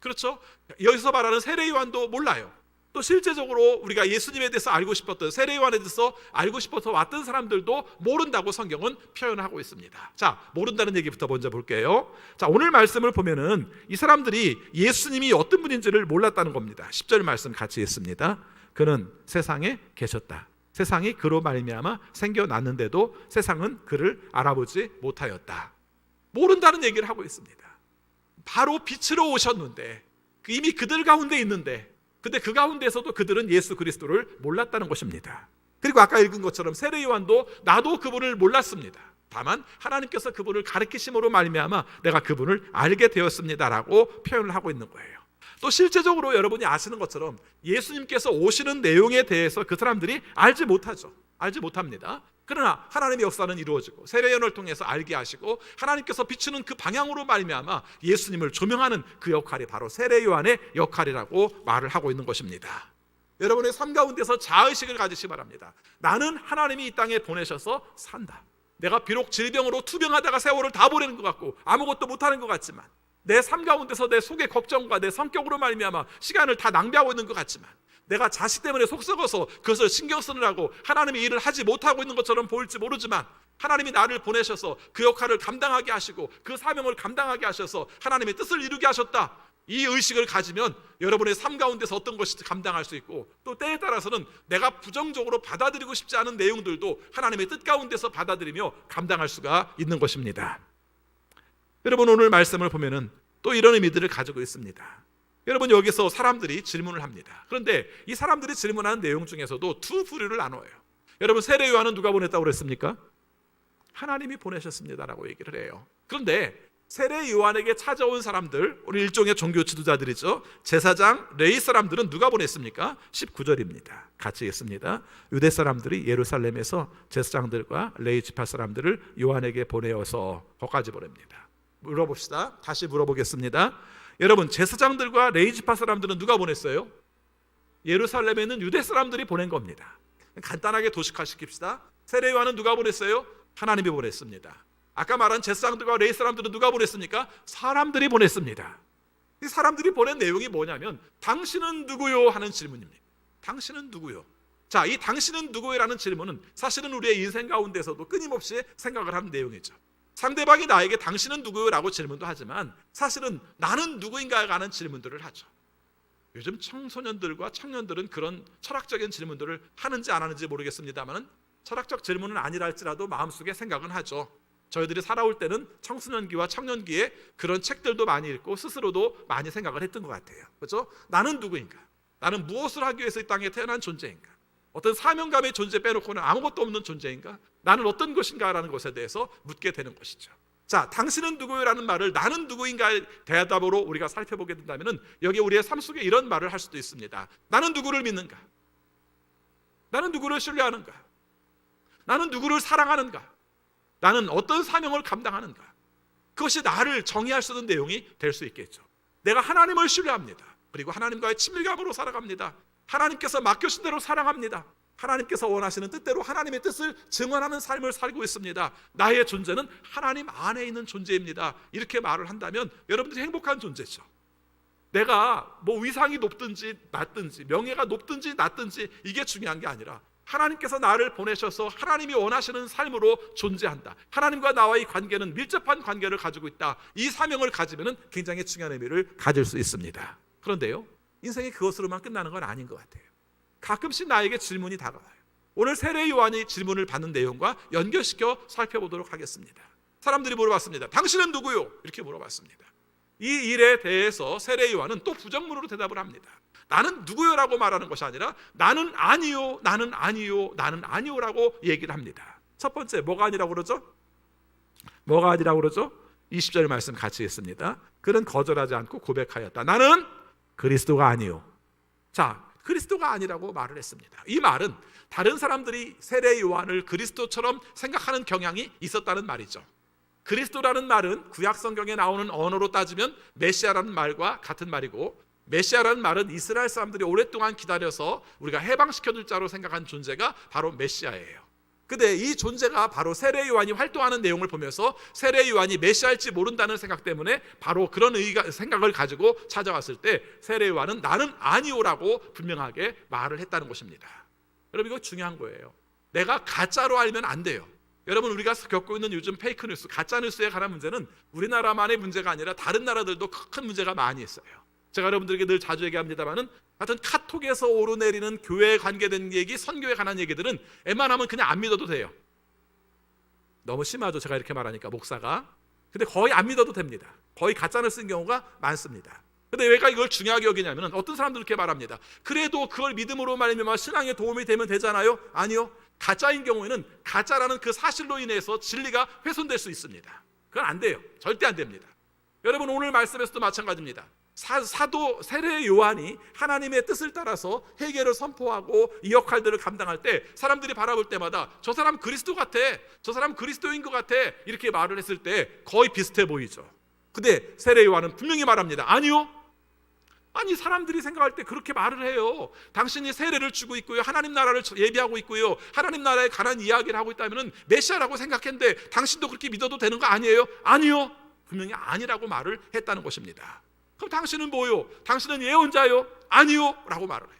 그렇죠? 여기서 말하는 세례 요한도 몰라요. 또 실제적으로 우리가 예수님에 대해서 알고 싶었던, 세례 요한에 대해서 알고 싶어서 왔던 사람들도 모른다고 성경은 표현하고 있습니다. 자, 모른다는 얘기부터 먼저 볼게요. 자, 오늘 말씀을 보면은 이 사람들이 예수님이 어떤 분인지를 몰랐다는 겁니다. 10절 말씀 같이 읽습니다. 그는 세상에 계셨다. 세상이 그로 말미암아 생겨났는데도 세상은 그를 알아보지 못하였다. 모른다는 얘기를 하고 있습니다. 바로 빛으로 오셨는데 이미 그들 가운데 있는데, 근데 그 가운데서도 그들은 예수 그리스도를 몰랐다는 것입니다. 그리고 아까 읽은 것처럼 세례 요한도 나도 그분을 몰랐습니다. 다만 하나님께서 그분을 가르치심으로 말미암아 내가 그분을 알게 되었습니다라고 표현을 하고 있는 거예요. 또 실제적으로 여러분이 아시는 것처럼 예수님께서 오시는 내용에 대해서 그 사람들이 알지 못하죠. 알지 못합니다. 그러나 하나님의 역사는 이루어지고 세례 요한을 통해서 알게 하시고 하나님께서 비추는 그 방향으로 말미암아 예수님을 조명하는 그 역할이 바로 세례 요한의 역할이라고 말을 하고 있는 것입니다. 여러분의 삶 가운데서 자의식을 가지시기 바랍니다. 나는 하나님이 이 땅에 보내셔서 산다. 내가 비록 질병으로 투병하다가 세월을 다 보내는 것 같고 아무것도 못하는 것 같지만, 내 삶 가운데서 내 속의 걱정과 내 성격으로 말미암아 시간을 다 낭비하고 있는 것 같지만, 내가 자식 때문에 속 썩어서 그것을 신경 쓰느라고 하나님의 일을 하지 못하고 있는 것처럼 보일지 모르지만 하나님이 나를 보내셔서 그 역할을 감당하게 하시고 그 사명을 감당하게 하셔서 하나님의 뜻을 이루게 하셨다. 이 의식을 가지면 여러분의 삶 가운데서 어떤 것이 감당할 수 있고, 또 때에 따라서는 내가 부정적으로 받아들이고 싶지 않은 내용들도 하나님의 뜻 가운데서 받아들이며 감당할 수가 있는 것입니다. 여러분, 오늘 말씀을 보면은 또 이런 의미들을 가지고 있습니다. 여러분, 여기서 사람들이 질문을 합니다. 그런데 이 사람들이 질문하는 내용 중에서도 두 부류를 나눠요. 여러분, 세례 요한은 누가 보냈다고 그랬습니까? 하나님이 보내셨습니다라고 얘기를 해요. 그런데 세례 요한에게 찾아온 사람들, 우리 일종의 종교 지도자들이죠. 제사장, 레위 사람들은 누가 보냈습니까? 19절입니다. 같이 읽습니다. 유대 사람들이 예루살렘에서 제사장들과 레위 지파 사람들을 요한에게 보내어서 거기까지 보냅니다. 물어봅시다. 다시 물어보겠습니다. 여러분, 제사장들과 레위 지파 사람들은 누가 보냈어요? 예루살렘에 있는 유대 사람들이 보낸 겁니다. 간단하게 도식화시킵시다. 세례 요한은 누가 보냈어요? 하나님이 보냈습니다. 아까 말한 제사장들과 레위 사람들은 누가 보냈습니까? 사람들이 보냈습니다. 이 사람들이 보낸 내용이 뭐냐면 당신은 누구요? 하는 질문입니다. 당신은 누구요? 자, 이 당신은 누구요라는 질문은 사실은 우리의 인생 가운데서도 끊임없이 생각을 하는 내용이죠. 상대방이 나에게 당신은 누구요라고 질문도 하지만 사실은 나는 누구인가가 하는 질문들을 하죠. 요즘 청소년들과 청년들은 그런 철학적인 질문들을 하는지 안 하는지 모르겠습니다만 철학적 질문은 아니라 할지라도 마음속에 생각은 하죠. 저희들이 살아올 때는 청소년기와 청년기에 그런 책들도 많이 읽고 스스로도 많이 생각을 했던 것 같아요. 그렇죠? 나는 누구인가? 나는 무엇을 하기 위해서 이 땅에 태어난 존재인가? 어떤 사명감의 존재 빼놓고는 아무것도 없는 존재인가? 나는 어떤 것인가라는 것에 대해서 묻게 되는 것이죠. 자, 당신은 누구요라는 말을 나는 누구인가의 대답으로 우리가 살펴보게 된다면 여기 우리의 삶 속에 이런 말을 할 수도 있습니다. 나는 누구를 믿는가? 나는 누구를 신뢰하는가? 나는 누구를 사랑하는가? 나는 어떤 사명을 감당하는가? 그것이 나를 정의할 수 있는 내용이 될 수 있겠죠. 내가 하나님을 신뢰합니다. 그리고 하나님과의 친밀감으로 살아갑니다. 하나님께서 맡겨신 대로 사랑합니다. 하나님께서 원하시는 뜻대로 하나님의 뜻을 증언하는 삶을 살고 있습니다. 나의 존재는 하나님 안에 있는 존재입니다. 이렇게 말을 한다면 여러분들이 행복한 존재죠. 내가 뭐 위상이 높든지 낮든지 명예가 높든지 낮든지 이게 중요한 게 아니라 하나님께서 나를 보내셔서 하나님이 원하시는 삶으로 존재한다. 하나님과 나와의 관계는 밀접한 관계를 가지고 있다. 이 사명을 가지면 굉장히 중요한 의미를 가질 수 있습니다. 그런데요, 인생이 그것으로만 끝나는 건 아닌 것 같아요. 가끔씩 나에게 질문이 다가와요. 오늘 세례 요한이 질문을 받는 내용과 연결시켜 살펴보도록 하겠습니다. 사람들이 물어봤습니다. 당신은 누구요? 이렇게 물어봤습니다. 이 일에 대해서 세례 요한은 또 부정문으로 대답을 합니다. 나는 누구요라고 말하는 것이 아니라 나는 아니요, 나는 아니요, 나는 아니요라고 얘기를 합니다. 첫 번째, 뭐가 아니라고 그러죠? 뭐가 아니라고 그러죠? 20절 말씀 같이 읽습니다. 그는 거절하지 않고 고백하였다. 나는 그리스도가 아니요. 자, 그리스도가 아니라고 말을 했습니다. 이 말은 다른 사람들이 세례 요한을 그리스도처럼 생각하는 경향이 있었다는 말이죠. 그리스도라는 말은 구약 성경에 나오는 언어로 따지면 메시아라는 말과 같은 말이고, 메시아라는 말은 이스라엘 사람들이 오랫동안 기다려서 우리가 해방시켜줄 자로 생각한 존재가 바로 메시아예요. 근데 이 존재가 바로 세례 요한이 활동하는 내용을 보면서 세례 요한이 메시아일지 모른다는 생각 때문에 바로 그런 생각을 가지고 찾아왔을 때 세례 요한은 나는 아니오라고 분명하게 말을 했다는 것입니다. 여러분, 이거 중요한 거예요. 내가 가짜로 알면 안 돼요. 여러분, 우리가 겪고 있는 요즘 페이크 뉴스, 가짜 뉴스에 관한 문제는 우리나라만의 문제가 아니라 다른 나라들도 큰 문제가 많이 있어요. 제가 여러분들에게 늘 자주 얘기합니다만은 하여튼 카톡에서 오르내리는 교회에 관계된 얘기, 선교에 관한 얘기들은 웬만하면 그냥 안 믿어도 돼요. 너무 심하죠, 제가 이렇게 말하니까 목사가. 근데 거의 안 믿어도 됩니다. 거의 가짜를 쓴 경우가 많습니다. 근데 왜가 이걸 중요하게 여기냐면 어떤 사람들 이렇게 말합니다. 그래도 그걸 믿음으로 말미암아 신앙에 도움이 되면 되잖아요. 아니요, 가짜인 경우에는 가짜라는 그 사실로 인해서 진리가 훼손될 수 있습니다. 그건 안 돼요. 절대 안 됩니다. 여러분, 오늘 말씀에서도 마찬가지입니다. 사도 세례 요한이 하나님의 뜻을 따라서 회개를 선포하고 이 역할들을 감당할 때 사람들이 바라볼 때마다 저 사람 그리스도 같아, 저 사람 그리스도인 것 같아, 이렇게 말을 했을 때 거의 비슷해 보이죠. 근데 세례 요한은 분명히 말합니다. 아니요, 아니 사람들이 생각할 때 그렇게 말을 해요. 당신이 세례를 주고 있고요, 하나님 나라를 예비하고 있고요, 하나님 나라에 관한 이야기를 하고 있다면 메시아라고 생각했는데 당신도 그렇게 믿어도 되는 거 아니에요? 아니요, 분명히 아니라고 말을 했다는 것입니다. 그럼 당신은 뭐요? 당신은 예언자요? 아니요 라고 말을 해요.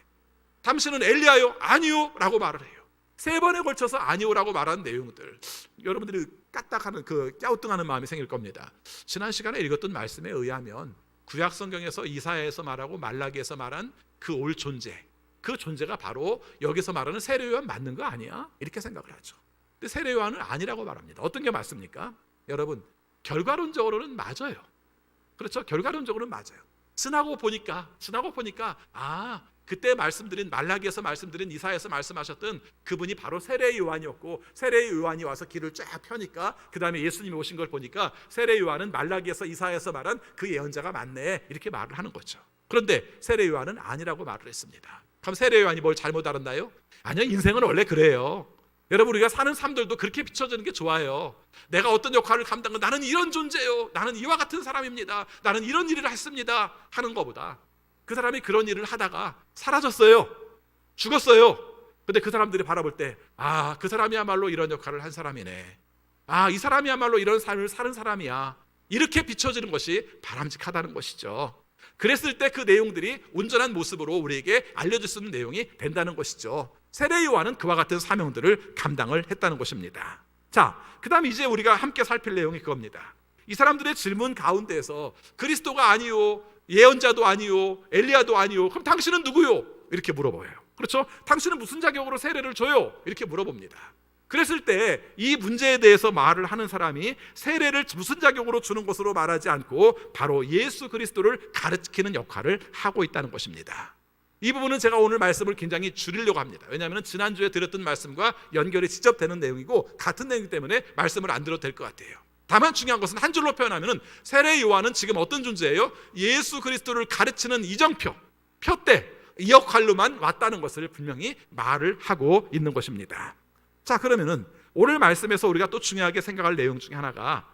당신은 엘리야요? 아니요 라고 말을 해요. 3번에 걸쳐서 아니요라고 말하는 내용들, 여러분들이 까딱하는 그 갸우뚱하는 마음이 생길 겁니다. 지난 시간에 읽었던 말씀에 의하면 구약 성경에서 이사야에서 말하고 말라기에서 말한 그 올 존재, 그 존재가 바로 여기서 말하는 세례 요한 맞는 거 아니야? 이렇게 생각을 하죠. 근데 세례 요한은 아니라고 말합니다. 어떤 게 맞습니까? 여러분, 결과론적으로는 맞아요. 그렇죠? 결과론적으로는 맞아요. 지나고 보니까 그때 말씀드린 말라기에서 말씀드린 이사야에서 말씀하셨던 그분이 바로 세례 요한이었고, 세례 요한이 와서 길을 쫙 펴니까 그 다음에 예수님이 오신 걸 보니까 세례 요한은 말라기에서 이사야에서 말한 그 예언자가 맞네 이렇게 말을 하는 거죠. 그런데 세례 요한은 아니라고 말을 했습니다. 그럼 세례 요한이 뭘 잘못 알았나요? 아니요, 인생은 원래 그래요. 여러분, 우리가 사는 삶들도 그렇게 비춰지는 게 좋아요. 내가 어떤 역할을 감당하고 나는 이런 존재요, 나는 이와 같은 사람입니다, 나는 이런 일을 했습니다 하는 것보다 그 사람이 그런 일을 하다가 사라졌어요, 죽었어요. 근데 그 사람들이 바라볼 때 아, 그 사람이야말로 이런 역할을 한 사람이네, 아, 이 사람이야말로 이런 삶을 사는 사람이야, 이렇게 비춰지는 것이 바람직하다는 것이죠. 그랬을 때 그 내용들이 온전한 모습으로 우리에게 알려줄 수 있는 내용이 된다는 것이죠. 세례 요한은 그와 같은 사명들을 감당을 했다는 것입니다. 자, 그 다음 이제 우리가 함께 살필 내용이 그겁니다. 이 사람들의 질문 가운데에서 그리스도가 아니요, 예언자도 아니요, 엘리야도 아니요, 그럼 당신은 누구요? 이렇게 물어봐요. 그렇죠? 당신은 무슨 자격으로 세례를 줘요? 이렇게 물어봅니다. 그랬을 때 이 문제에 대해서 말을 하는 사람이 세례를 무슨 자격으로 주는 것으로 말하지 않고 바로 예수 그리스도를 가르치는 역할을 하고 있다는 것입니다. 이 부분은 제가 오늘 말씀을 굉장히 줄이려고 합니다. 왜냐하면 지난주에 드렸던 말씀과 연결이 직접 되는 내용이고 같은 내용이기 때문에 말씀을 안 드려도 될 것 같아요. 다만 중요한 것은 한 줄로 표현하면 세례 요한은 지금 어떤 존재예요? 예수 그리스도를 가르치는 이정표, 표대, 이 역할로만 왔다는 것을 분명히 말을 하고 있는 것입니다. 자, 그러면은 오늘 말씀에서 우리가 또 중요하게 생각할 내용 중에 하나가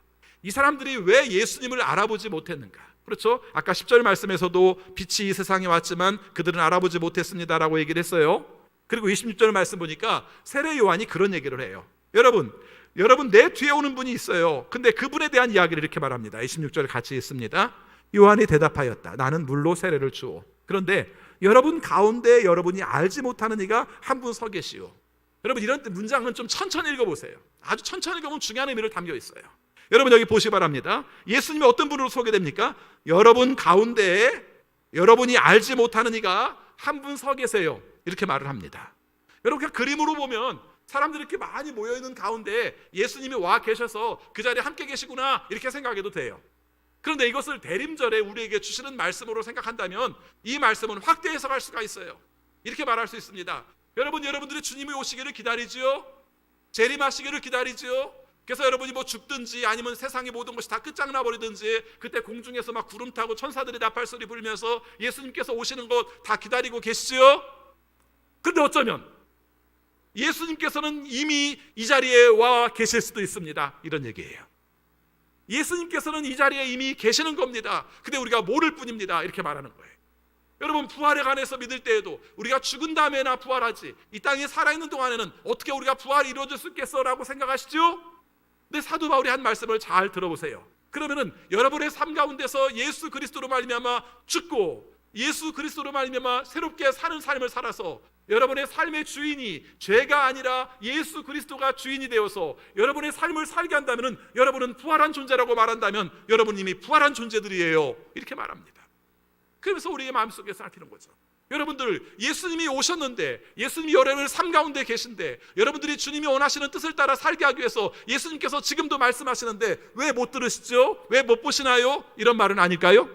이 사람들이 왜 예수님을 알아보지 못했는가? 그렇죠? 아까 10절 말씀에서도 빛이 이 세상에 왔지만 그들은 알아보지 못했습니다라고 얘기를 했어요. 그리고 26절 말씀 보니까 세례 요한이 그런 얘기를 해요. 여러분 내 뒤에 오는 분이 있어요. 근데 그분에 대한 이야기를 이렇게 말합니다. 26절 같이 읽습니다. 요한이 대답하였다. 나는 물로 세례를 주오. 그런데 여러분 가운데 여러분이 알지 못하는 이가 한 분 서 계시오. 여러분, 이런 문장은 좀 천천히 읽어보세요. 아주 천천히 읽으면 중요한 의미를 담겨 있어요. 여러분, 여기 보시기 바랍니다. 예수님이 어떤 분으로 소개됩니까? 여러분 가운데에 여러분이 알지 못하는 이가 한 분 서 계세요, 이렇게 말을 합니다. 여러분, 그냥 그림으로 보면 사람들이 이렇게 많이 모여있는 가운데 예수님이 와 계셔서 그 자리에 함께 계시구나 이렇게 생각해도 돼요. 그런데 이것을 대림절에 우리에게 주시는 말씀으로 생각한다면 이 말씀은 확대 해석할 수가 있어요. 이렇게 말할 수 있습니다. 여러분들이 주님이 오시기를 기다리지요? 재림하시기를 기다리지요? 그래서 여러분이 뭐 죽든지 아니면 세상의 모든 것이 다 끝장나 버리든지 그때 공중에서 막 구름 타고 천사들이 나팔소리 불면서 예수님께서 오시는 것 다 기다리고 계시지요? 그런데 어쩌면 예수님께서는 이미 이 자리에 와 계실 수도 있습니다. 이런 얘기예요. 예수님께서는 이 자리에 이미 계시는 겁니다. 근데 우리가 모를 뿐입니다. 이렇게 말하는 거예요. 여러분, 부활에 관해서 믿을 때에도 우리가 죽은 다음에나 부활하지 이 땅에 살아있는 동안에는 어떻게 우리가 부활이 이루어질 수 있겠어라고 생각하시죠? 근데 사도 바울이 한 말씀을 잘 들어보세요. 그러면은 여러분의 삶 가운데서 예수 그리스도로 말미암아 죽고 예수 그리스도로 말미암아 새롭게 사는 삶을 살아서 여러분의 삶의 주인이 죄가 아니라 예수 그리스도가 주인이 되어서 여러분의 삶을 살게 한다면 여러분은 부활한 존재라고 말한다면 여러분 이미 부활한 존재들이에요, 이렇게 말합니다. 그러면서 우리의 마음속에 살피는 거죠. 여러분들, 예수님이 오셨는데 예수님이 여러분의 삶 가운데 계신데 여러분들이 주님이 원하시는 뜻을 따라 살게 하기 위해서 예수님께서 지금도 말씀하시는데 왜 못 들으시죠? 왜 못 보시나요? 이런 말은 아닐까요?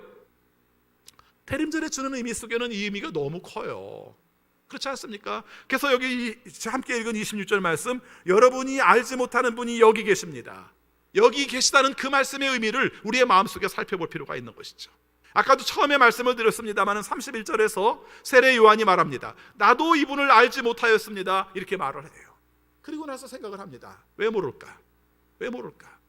대림절에 주는 의미 속에는 이 의미가 너무 커요. 그렇지 않습니까? 그래서 여기 함께 읽은 26절 말씀, 여러분이 알지 못하는 분이 여기 계십니다. 여기 계시다는 그 말씀의 의미를 우리의 마음속에 살펴볼 필요가 있는 것이죠. 아까도 처음에 말씀을 드렸습니다만 31절에서 세례 요한이 말합니다. 나도 이분을 알지 못하였습니다, 이렇게 말을 해요. 그리고 나서 생각을 합니다. 왜 모를까? 왜 모를까?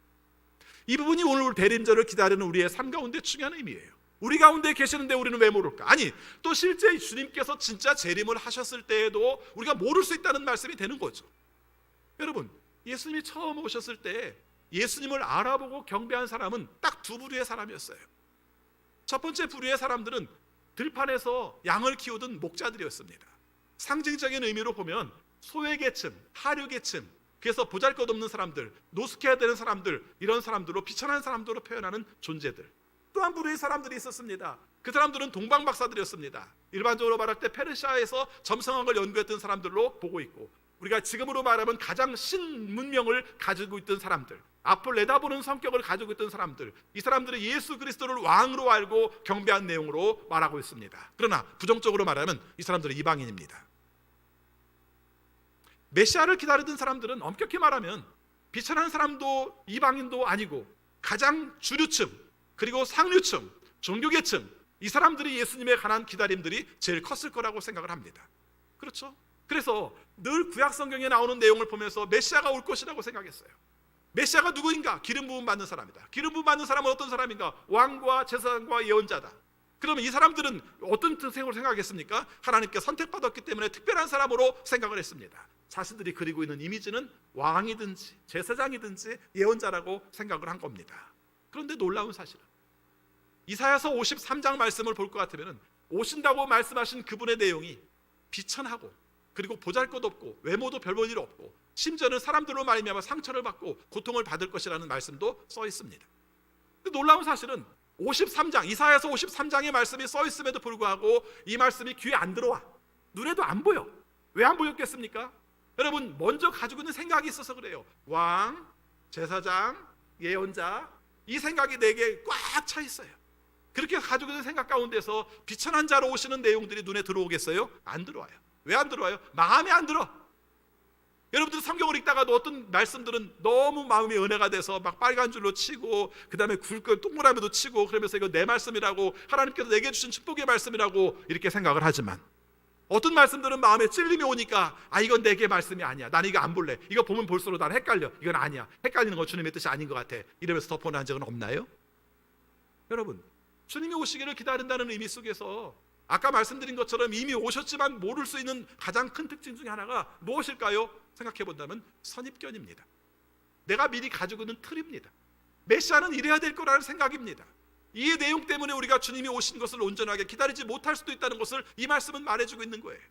이 부분이 오늘 대림절을 기다리는 우리의 삶 가운데 중요한 의미예요. 우리 가운데 계시는데 우리는 왜 모를까? 아니, 또 실제 주님께서 진짜 재림을 하셨을 때에도 우리가 모를 수 있다는 말씀이 되는 거죠. 여러분, 예수님이 처음 오셨을 때 예수님을 알아보고 경배한 사람은 딱 두 부류의 사람이었어요. 첫 번째 부류의 사람들은 들판에서 양을 키우던 목자들이었습니다. 상징적인 의미로 보면 소외계층, 하류계층, 그래서 보잘것없는 사람들, 노숙해야 되는 사람들, 이런 사람들로 비천한 사람들로 표현하는 존재들. 또 한 부류의 사람들이 있었습니다. 그 사람들은 동방박사들이었습니다. 일반적으로 말할 때 페르시아에서 점성한 걸 연구했던 사람들로 보고 있고, 우리가 지금으로 말하면 가장 신문명을 가지고 있던 사람들, 앞을 내다보는 성격을 가지고 있던 사람들, 이 사람들이 예수 그리스도를 왕으로 알고 경배한 내용으로 말하고 있습니다. 그러나 부정적으로 말하면 이 사람들은 이방인입니다. 메시아를 기다리던 사람들은 엄격히 말하면 비천한 사람도 이방인도 아니고 가장 주류층 그리고 상류층, 종교계층, 이 사람들이 예수님에 관한 기다림들이 제일 컸을 거라고 생각을 합니다. 그렇죠? 그래서 늘 구약 성경에 나오는 내용을 보면서 메시아가 올 것이라고 생각했어요. 메시아가 누구인가? 기름 부음 받는 사람이다. 기름 부음 받는 사람은 어떤 사람인가? 왕과 제사장과 예언자다. 그러면 이 사람들은 어떤 생각을 생각했습니까? 하나님께 선택받았기 때문에 특별한 사람으로 생각을 했습니다. 자신들이 그리고 있는 이미지는 왕이든지 제사장이든지 예언자라고 생각을 한 겁니다. 그런데 놀라운 사실은 이사야서 53장 말씀을 볼 것 같으면 오신다고 말씀하신 그분의 내용이 비천하고 그리고 보잘것없고 외모도 별볼일 없고 심지어는 사람들로 말미암아 상처를 받고 고통을 받을 것이라는 말씀도 써 있습니다. 놀라운 사실은 53장 이사야서 53장의 말씀이 써 있음에도 불구하고 이 말씀이 귀에 안 들어와. 눈에도 안 보여. 왜 안 보였겠습니까? 여러분 먼저 가지고 있는 생각이 있어서 그래요. 왕, 제사장, 예언자 이 생각이 내게 꽉 차 있어요. 그렇게 가지고 있는 생각 가운데서 비천한 자로 오시는 내용들이 눈에 들어오겠어요? 안 들어와요. 왜 안 들어와요? 마음에 안 들어. 여러분들 성경을 읽다가도 어떤 말씀들은 너무 마음이 은혜가 돼서 막 빨간 줄로 치고 그 다음에 굵고 동그라미도 치고 그러면서 이거 내 말씀이라고 하나님께서 내게 주신 축복의 말씀이라고 이렇게 생각을 하지만 어떤 말씀들은 마음에 찔림이 오니까 이건 내게 말씀이 아니야. 난 이거 안 볼래. 이거 보면 볼수록 난 헷갈려. 이건 아니야. 헷갈리는 건 주님의 뜻이 아닌 것 같아. 이러면서 덮어놓은 적은 없나요? 여러분 주님이 오시기를 기다린다는 의미 속에서 아까 말씀드린 것처럼 이미 오셨지만 모를 수 있는 가장 큰 특징 중에 하나가 무엇일까요? 생각해 본다면 선입견입니다. 내가 미리 가지고 있는 틀입니다. 메시아는 이래야 될 거라는 생각입니다. 이 내용 때문에 우리가 주님이 오신 것을 온전하게 기다리지 못할 수도 있다는 것을 이 말씀은 말해주고 있는 거예요.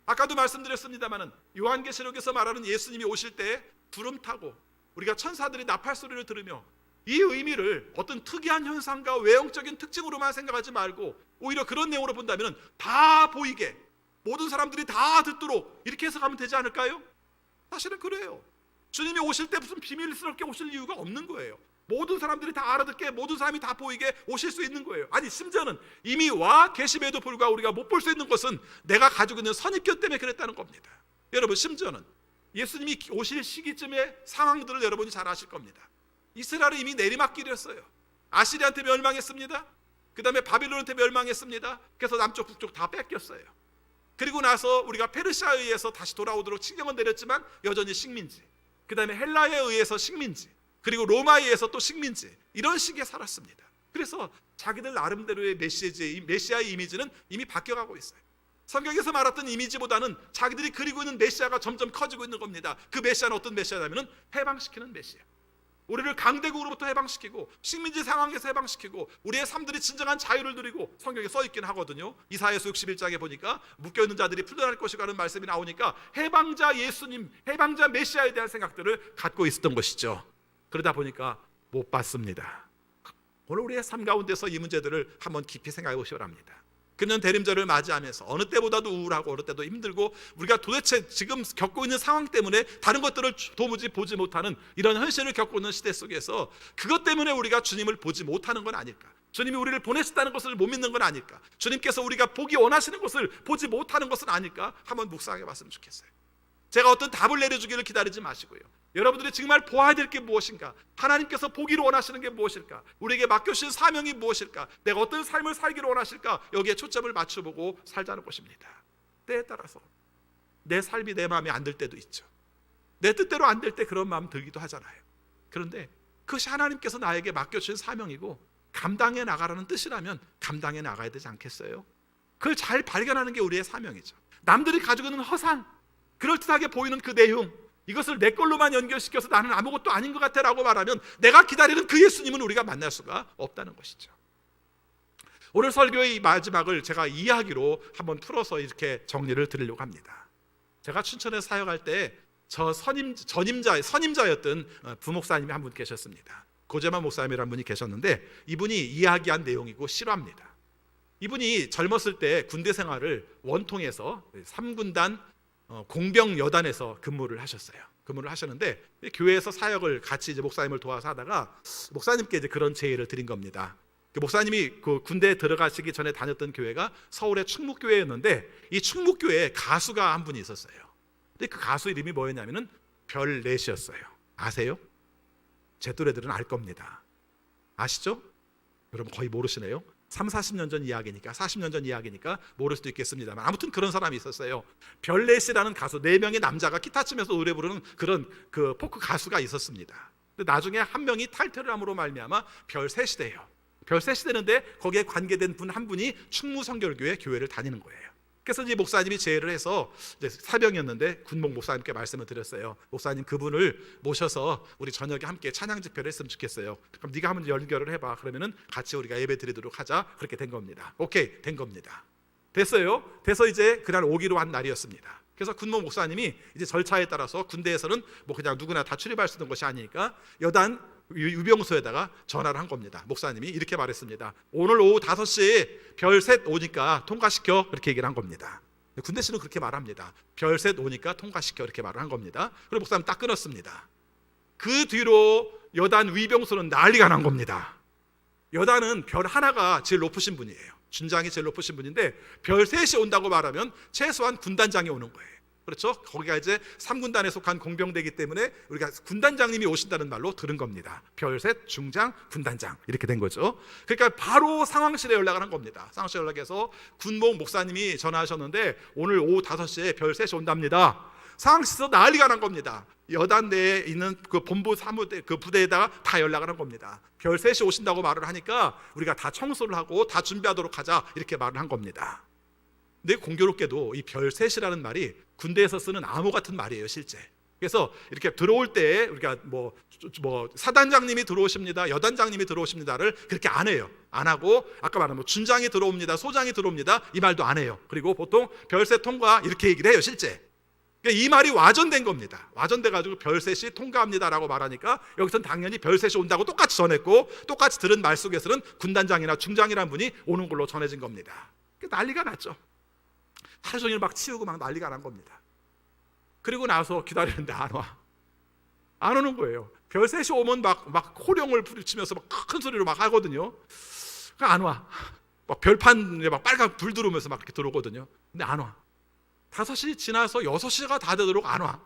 아까도 말씀드렸습니다마는 요한계시록에서 말하는 예수님이 오실 때 구름 타고 우리가 천사들이 나팔 소리를 들으며 이 의미를 어떤 특이한 현상과 외형적인 특징으로만 생각하지 말고 오히려 그런 내용으로 본다면 다 보이게 모든 사람들이 다 듣도록 이렇게 해석하면 되지 않을까요? 사실은 그래요. 주님이 오실 때 무슨 비밀스럽게 오실 이유가 없는 거예요. 모든 사람들이 다 알아듣게 모든 사람이 다 보이게 오실 수 있는 거예요. 아니 심지어는 이미 와 계심에도 불구하고 우리가 못 볼 수 있는 것은 내가 가지고 있는 선입견 때문에 그랬다는 겁니다. 여러분 심지어는 예수님이 오실 시기쯤의 상황들을 여러분이 잘 아실 겁니다. 이스라엘은 이미 내리막길이었어요. 아시리한테 멸망했습니다. 그 다음에 바빌론한테 멸망했습니다. 그래서 남쪽 북쪽 다 뺏겼어요. 그리고 나서 우리가 페르시아에 의해서 다시 돌아오도록 칙령은 내렸지만 여전히 식민지, 그 다음에 헬라에 의해서 식민지, 그리고 로마에 의해서 또 식민지, 이런 식에 살았습니다. 그래서 자기들 나름대로의 메시아의 이미지는 이미 바뀌어가고 있어요. 성경에서 말했던 이미지보다는 자기들이 그리고 있는 메시아가 점점 커지고 있는 겁니다. 그 메시아는 어떤 메시아냐면 해방시키는 메시아, 우리를 강대국으로부터 해방시키고 식민지 상황에서 해방시키고 우리의 삶들이 진정한 자유를 누리고 성경에 써있긴 하거든요. 이사야서 61장에 보니까 묶여있는 자들이 풀려날 것이라고 하는 말씀이 나오니까 해방자 예수님, 해방자 메시아에 대한 생각들을 갖고 있었던 것이죠. 그러다 보니까 못 봤습니다. 오늘 우리의 삶 가운데서 이 문제들을 한번 깊이 생각해 보시기 바랍니다. 그년 대림절을 맞이하면서 어느 때보다도 우울하고 어느 때도 힘들고 우리가 도대체 지금 겪고 있는 상황 때문에 다른 것들을 도무지 보지 못하는 이런 현실을 겪고 있는 시대 속에서 그것 때문에 우리가 주님을 보지 못하는 건 아닐까? 주님이 우리를 보내셨다는 것을 못 믿는 건 아닐까? 주님께서 우리가 보기 원하시는 것을 보지 못하는 것은 아닐까? 한번 묵상해 봤으면 좋겠어요. 제가 어떤 답을 내려주기를 기다리지 마시고요. 여러분들이 정말 보아야 될 게 무엇인가? 하나님께서 보기를 원하시는 게 무엇일까? 우리에게 맡겨주신 사명이 무엇일까? 내가 어떤 삶을 살기를 원하실까? 여기에 초점을 맞춰보고 살자는 것입니다. 때에 따라서 내 삶이 내 마음에 안 들 때도 있죠. 내 뜻대로 안 될 때 그런 마음 들기도 하잖아요. 그런데 그것이 하나님께서 나에게 맡겨주신 사명이고 감당해 나가라는 뜻이라면 감당해 나가야 되지 않겠어요? 그걸 잘 발견하는 게 우리의 사명이죠. 남들이 가지고 있는 허상, 그럴듯하게 보이는 그 내용, 이것을 내 걸로만 연결시켜서 나는 아무것도 아닌 것 같아 라고 말하면 내가 기다리는 그 예수님은 우리가 만날 수가 없다는 것이죠. 오늘 설교의 마지막을 제가 이야기로 한번 풀어서 이렇게 정리를 드리려고 합니다. 제가 춘천에 사역할 때 저 선임자였던 부목사님이 한 분 계셨습니다. 고재만 목사님이라는 분이 계셨는데 이분이 이야기한 내용이고 실화입니다. 이분이 젊었을 때 군대 생활을 원통에서 3군단 공병 여단에서 근무를 하셨어요. 근무를 하셨는데 교회에서 사역을 같이 이제 목사님을 도와서 하다가 목사님께 이제 그런 제의를 드린 겁니다. 그 목사님이 그 군대에 들어가시기 전에 다녔던 교회가 서울의 충북교회였는데 이 충북교회에 가수가 한 분이 있었어요. 근데 그 가수 이름이 뭐였냐면은 별넷이었어요. 아세요? 제 또래들은 알 겁니다. 아시죠? 여러분 거의 모르시네요. 3, 40년 전 이야기니까 40년 전 이야기니까 모를 수도 있겠습니다만 아무튼 그런 사람이 있었어요. 별넷이라는 가수 4명의 남자가 기타 치면서 노래 부르는 그런 그 포크 가수가 있었습니다. 근데 나중에 한 명이 탈퇴를 함으로 말미암아 별셋이 돼요. 별셋이 되는데 거기에 관계된 분 한 분이 충무성결교회 교회를 다니는 거예요. 그래서 이제 목사님이 제의를 해서 이제 사병이었는데 군목 목사님께 말씀을 드렸어요. 목사님 그분을 모셔서 우리 저녁에 함께 찬양 집회를 했으면 좋겠어요. 그럼 네가 한번 연결을 해봐. 그러면은 같이 우리가 예배 드리도록 하자. 그렇게 된 겁니다. 오케이, 된 겁니다. 됐어요. 돼서 이제 그날 오기로 한 날이었습니다. 그래서 군목 목사님이 이제 절차에 따라서 군대에서는 뭐 그냥 누구나 다 출입할 수 있는 것이 아니니까 여단 유병소에다가 전화를 한 겁니다. 목사님이 이렇게 말했습니다. 오늘 오후 5시에 별셋 오니까 통과시켜. 이렇게 얘기를 한 겁니다. 군대에서는 그렇게 말합니다. 별셋 오니까 통과시켜. 이렇게 말을 한 겁니다. 그리고 목사님 딱 끊었습니다. 그 뒤로 여단 위병소는 난리가 난 겁니다. 여단은 별 하나가 제일 높으신 분이에요. 준장이 제일 높으신 분인데 별셋이 온다고 말하면 최소한 군단장이 오는 거예요. 그렇죠? 거기가 이제 3군단에 속한 공병대이기 때문에 우리가 군단장님이 오신다는 말로 들은 겁니다. 별셋, 중장, 군단장 이렇게 된 거죠. 그러니까 바로 상황실에 연락을 한 겁니다. 상황실에 연락해서 군목 목사님이 전화하셨는데 오늘 오후 5시에 별셋이 온답니다. 상황실에서 난리가 난 겁니다. 여단 내에 있는 그 본부 사무대 그 부대에다가 다 연락을 한 겁니다. 별셋이 오신다고 말을 하니까 우리가 다 청소를 하고 다 준비하도록 하자 이렇게 말을 한 겁니다. 근데 공교롭게도 이 별셋이라는 말이 군대에서 쓰는 암호 같은 말이에요, 실제. 그래서 이렇게 들어올 때 우리가 뭐 사단장님이 들어오십니다, 여단장님이 들어오십니다를 그렇게 안 해요. 안 하고 아까 말한 뭐 준장이 들어옵니다, 소장이 들어옵니다 이 말도 안 해요. 그리고 보통 별셋 통과 이렇게 얘기를 해요, 실제. 그러니까 이 말이 와전된 겁니다. 와전돼가지고 별셋이 통과합니다라고 말하니까 여기서는 당연히 별셋이 온다고 똑같이 전했고 똑같이 들은 말 속에서는 군단장이나 중장이라는 분이 오는 걸로 전해진 겁니다. 난리가 났죠. 하루 종일 막 치우고 막 난리가 난 겁니다. 그리고 나서 기다리는데 안 와. 안 오는 거예요. 별셋이 오면 막 호령을 부르치면서 막 큰 소리로 막 하거든요. 안 와. 막 별판에 막 빨간 불 들어오면서 막 이렇게 들어오거든요. 근데 안 와. 5시 지나서 6시가 다 되도록 안 와.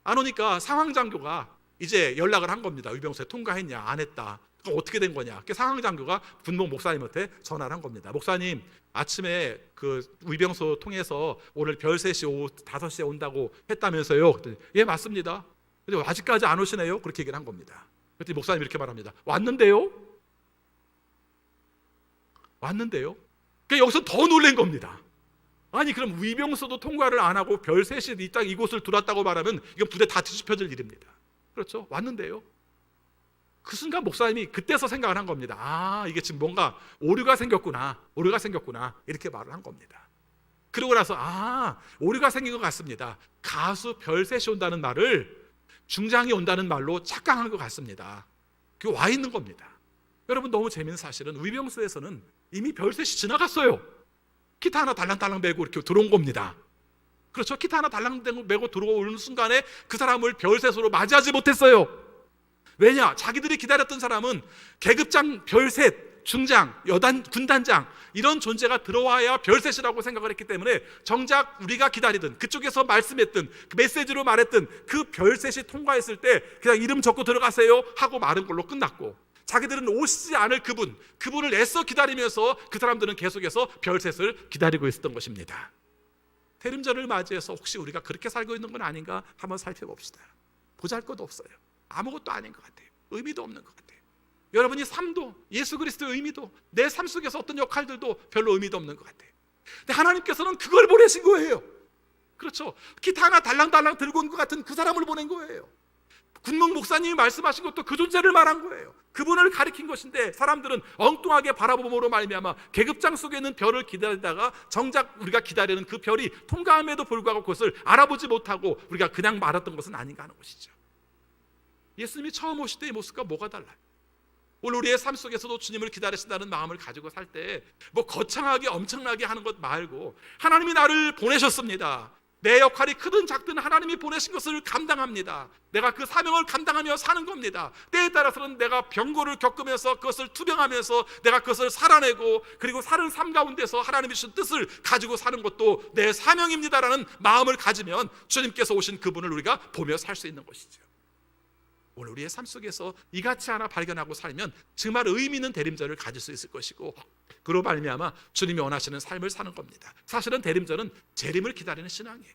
안 오니까 상황장교가 이제 연락을 한 겁니다. 위병소에 통과했냐 안 했다. 그럼 어떻게 된 거냐. 상황장교가 군목 목사님한테 전화를 한 겁니다. 목사님 아침에 그 위병소 통해서 오늘 별셋이 오후 5시에 온다고 했다면서요. 그랬더니 예 맞습니다. 근데 아직까지 안 오시네요. 그렇게 얘기를 한 겁니다. 그랬더니 목사님이 이렇게 말합니다. 왔는데요. 왔는데요. 그러니까 여기서 더 놀란 겁니다. 아니 그럼 위병소도 통과를 안 하고 별셋이 이 땅 이곳을 들어왔다고 말하면 이건 부대 다 뒤집혀질 일입니다. 그렇죠? 왔는데요. 그 순간 목사님이 그때서 생각을 한 겁니다. 아 이게 지금 뭔가 오류가 생겼구나. 오류가 생겼구나. 이렇게 말을 한 겁니다. 그러고 나서 아 오류가 생긴 것 같습니다. 가수 별셋이 온다는 말을 중장이 온다는 말로 착각한 것 같습니다. 그게 와 있는 겁니다. 여러분 너무 재미있는 사실은 위병소에서는 이미 별셋이 지나갔어요. 기타 하나 달랑달랑 메고 이렇게 들어온 겁니다. 그렇죠? 기타 하나 달랑달랑 메고 들어오는 순간에 그 사람을 별셋으로 맞이하지 못했어요. 왜냐? 자기들이 기다렸던 사람은 계급장 별셋, 중장, 여단, 군단장 이런 존재가 들어와야 별셋이라고 생각을 했기 때문에 정작 우리가 기다리던 그쪽에서 말씀했던 그 메시지로 말했던 그 별셋이 통과했을 때 그냥 이름 적고 들어가세요 하고 말은 걸로 끝났고 자기들은 오시지 않을 그분을 애써 기다리면서 그 사람들은 계속해서 별셋을 기다리고 있었던 것입니다. 대림절을 맞이해서 혹시 우리가 그렇게 살고 있는 건 아닌가 한번 살펴봅시다. 보잘것 없어요. 아무것도 아닌 것 같아요. 의미도 없는 것 같아요. 여러분이 삶도 예수 그리스도의 의미도 내 삶 속에서 어떤 역할들도 별로 의미도 없는 것 같아요. 근데 하나님께서는 그걸 보내신 거예요. 그렇죠? 기타 하나 달랑달랑 들고 온 것 같은 그 사람을 보낸 거예요. 군목 목사님이 말씀하신 것도 그 존재를 말한 거예요. 그분을 가리킨 것인데 사람들은 엉뚱하게 바라봄으로 말미암아 계급장 속에 있는 별을 기다리다가 정작 우리가 기다리는 그 별이 통과함에도 불구하고 그것을 알아보지 못하고 우리가 그냥 말았던 것은 아닌가 하는 것이죠. 예수님이 처음 오실 때의 모습과 뭐가 달라요? 오늘 우리의 삶 속에서도 주님을 기다리신다는 마음을 가지고 살 때 뭐 거창하게 엄청나게 하는 것 말고 하나님이 나를 보내셨습니다. 내 역할이 크든 작든 하나님이 보내신 것을 감당합니다. 내가 그 사명을 감당하며 사는 겁니다. 때에 따라서는 내가 병고를 겪으면서 그것을 투병하면서 내가 그것을 살아내고, 그리고 사는 삶 가운데서 하나님이 주신 뜻을 가지고 사는 것도 내 사명입니다라는 마음을 가지면 주님께서 오신 그분을 우리가 보며 살 수 있는 것이죠. 오늘 우리의 삶 속에서 이같이 하나 발견하고 살면 정말 의미 있는 대림절을 가질 수 있을 것이고, 그로 말미암아 주님이 원하시는 삶을 사는 겁니다. 사실은 대림절은 재림을 기다리는 신앙이에요.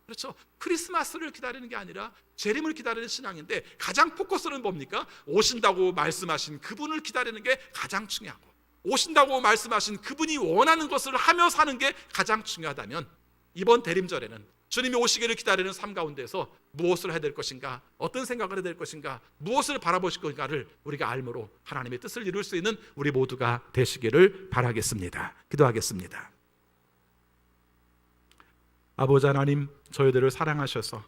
그렇죠? 크리스마스를 기다리는 게 아니라 재림을 기다리는 신앙인데, 가장 포커스는 뭡니까? 오신다고 말씀하신 그분을 기다리는 게 가장 중요하고, 오신다고 말씀하신 그분이 원하는 것을 하며 사는 게 가장 중요하다면, 이번 대림절에는 주님이 오시기를 기다리는 삶 가운데서 무엇을 해야 될 것인가, 어떤 생각을 해야 될 것인가, 무엇을 바라보실 것인가를 우리가 알므로 하나님의 뜻을 이룰 수 있는 우리 모두가 되시기를 바라겠습니다. 기도하겠습니다. 아버지 하나님, 저희들을 사랑하셔서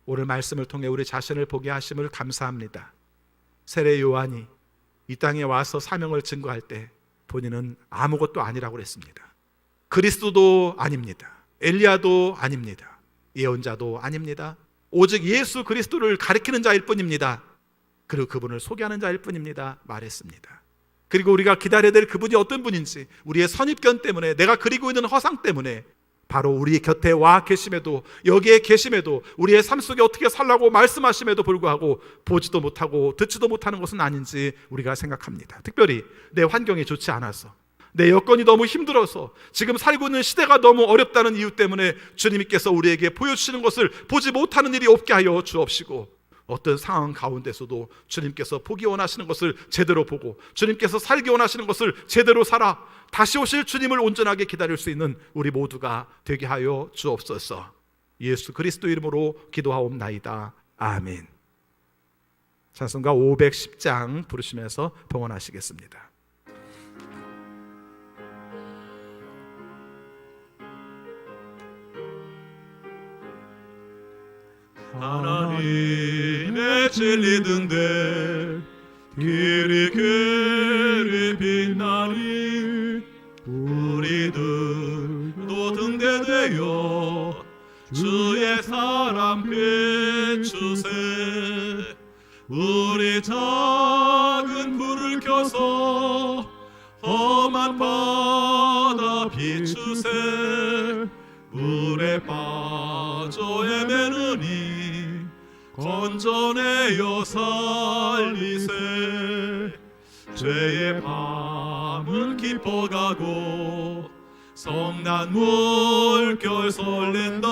오늘 말씀을 통해 우리 자신을 보게 하심을 감사합니다. 세례 요한이 이 땅에 와서 사명을 증거할 때 본인은 아무것도 아니라고 그랬습니다. 그리스도도 아닙니다. 엘리야도 아닙니다. 예언자도 아닙니다. 오직 예수 그리스도를 가리키는 자일 뿐입니다. 그리고 그분을 소개하는 자일 뿐입니다 말했습니다. 그리고 우리가 기다려야 될 그분이 어떤 분인지, 우리의 선입견 때문에, 내가 그리고 있는 허상 때문에 바로 우리 곁에 와 계심에도, 여기에 계심에도, 우리의 삶 속에 어떻게 살라고 말씀하심에도 불구하고 보지도 못하고 듣지도 못하는 것은 아닌지 우리가 생각합니다. 특별히 내 환경이 좋지 않아서, 내 여건이 너무 힘들어서, 지금 살고 있는 시대가 너무 어렵다는 이유 때문에 주님께서 우리에게 보여주시는 것을 보지 못하는 일이 없게 하여 주옵시고, 어떤 상황 가운데서도 주님께서 보기 원하시는 것을 제대로 보고, 주님께서 살기 원하시는 것을 제대로 살아 다시 오실 주님을 온전하게 기다릴 수 있는 우리 모두가 되게 하여 주옵소서. 예수 그리스도 이름으로 기도하옵나이다. 아멘. 찬송가 510장 부르시면서 봉헌하시겠습니다. 하나님의 진리 등대 길이 길이 빛나니, 우리들도 등대되어 주의 사랑 비추세. 우리 작은 불을 켜서 험한 바다 비추세. 물에 빠져 헤매느니 건져내어 살리세. 죄의 밤은 깊어가고 성난 물결 설렌다.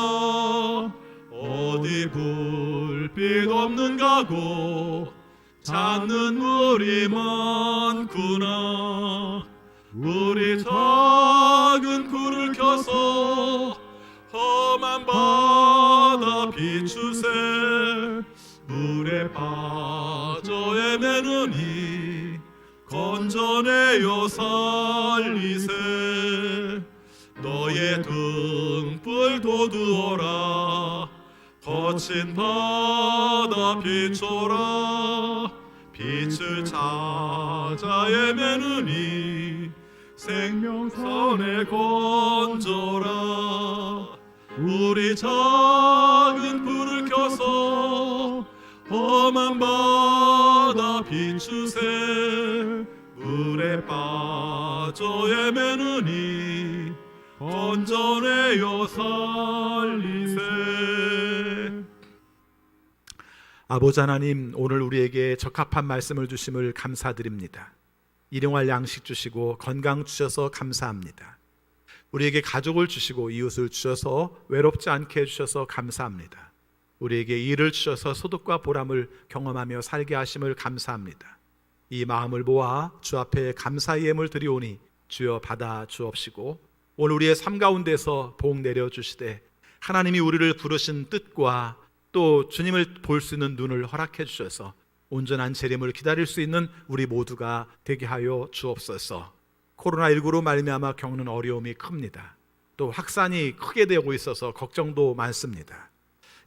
어디 불빛 없는 가고 찾는 물이 많구나. 우리 작은 불을 켜서 험한 바다 비추세. 물에 빠져 헤매느니 건져내어 살리세. 너의 등불 돋우어라. 거친 바다 비춰라. 빛을 찾아 헤매느니 생명선에 건져라. 우리 작은 불을 켜서 험한 바다 비추세. 물에 빠져 헤매느니 건져내어 살리세. 아버지 하나님, 오늘 우리에게 적합한 말씀을 주심을 감사드립니다. 일용할 양식 주시고 건강 주셔서 감사합니다. 우리에게 가족을 주시고 이웃을 주셔서 외롭지 않게 해주셔서 감사합니다. 우리에게 일을 주셔서 소득과 보람을 경험하며 살게 하심을 감사합니다. 이 마음을 모아 주 앞에 감사의 예물 드리오니 주여 받아 주옵시고, 오늘 우리의 삶 가운데서 복 내려주시되 하나님이 우리를 부르신 뜻과 또 주님을 볼 수 있는 눈을 허락해 주셔서 온전한 재림을 기다릴 수 있는 우리 모두가 되게 하여 주옵소서. 코로나19로 말미암아 겪는 어려움이 큽니다. 또 확산이 크게 되고 있어서 걱정도 많습니다.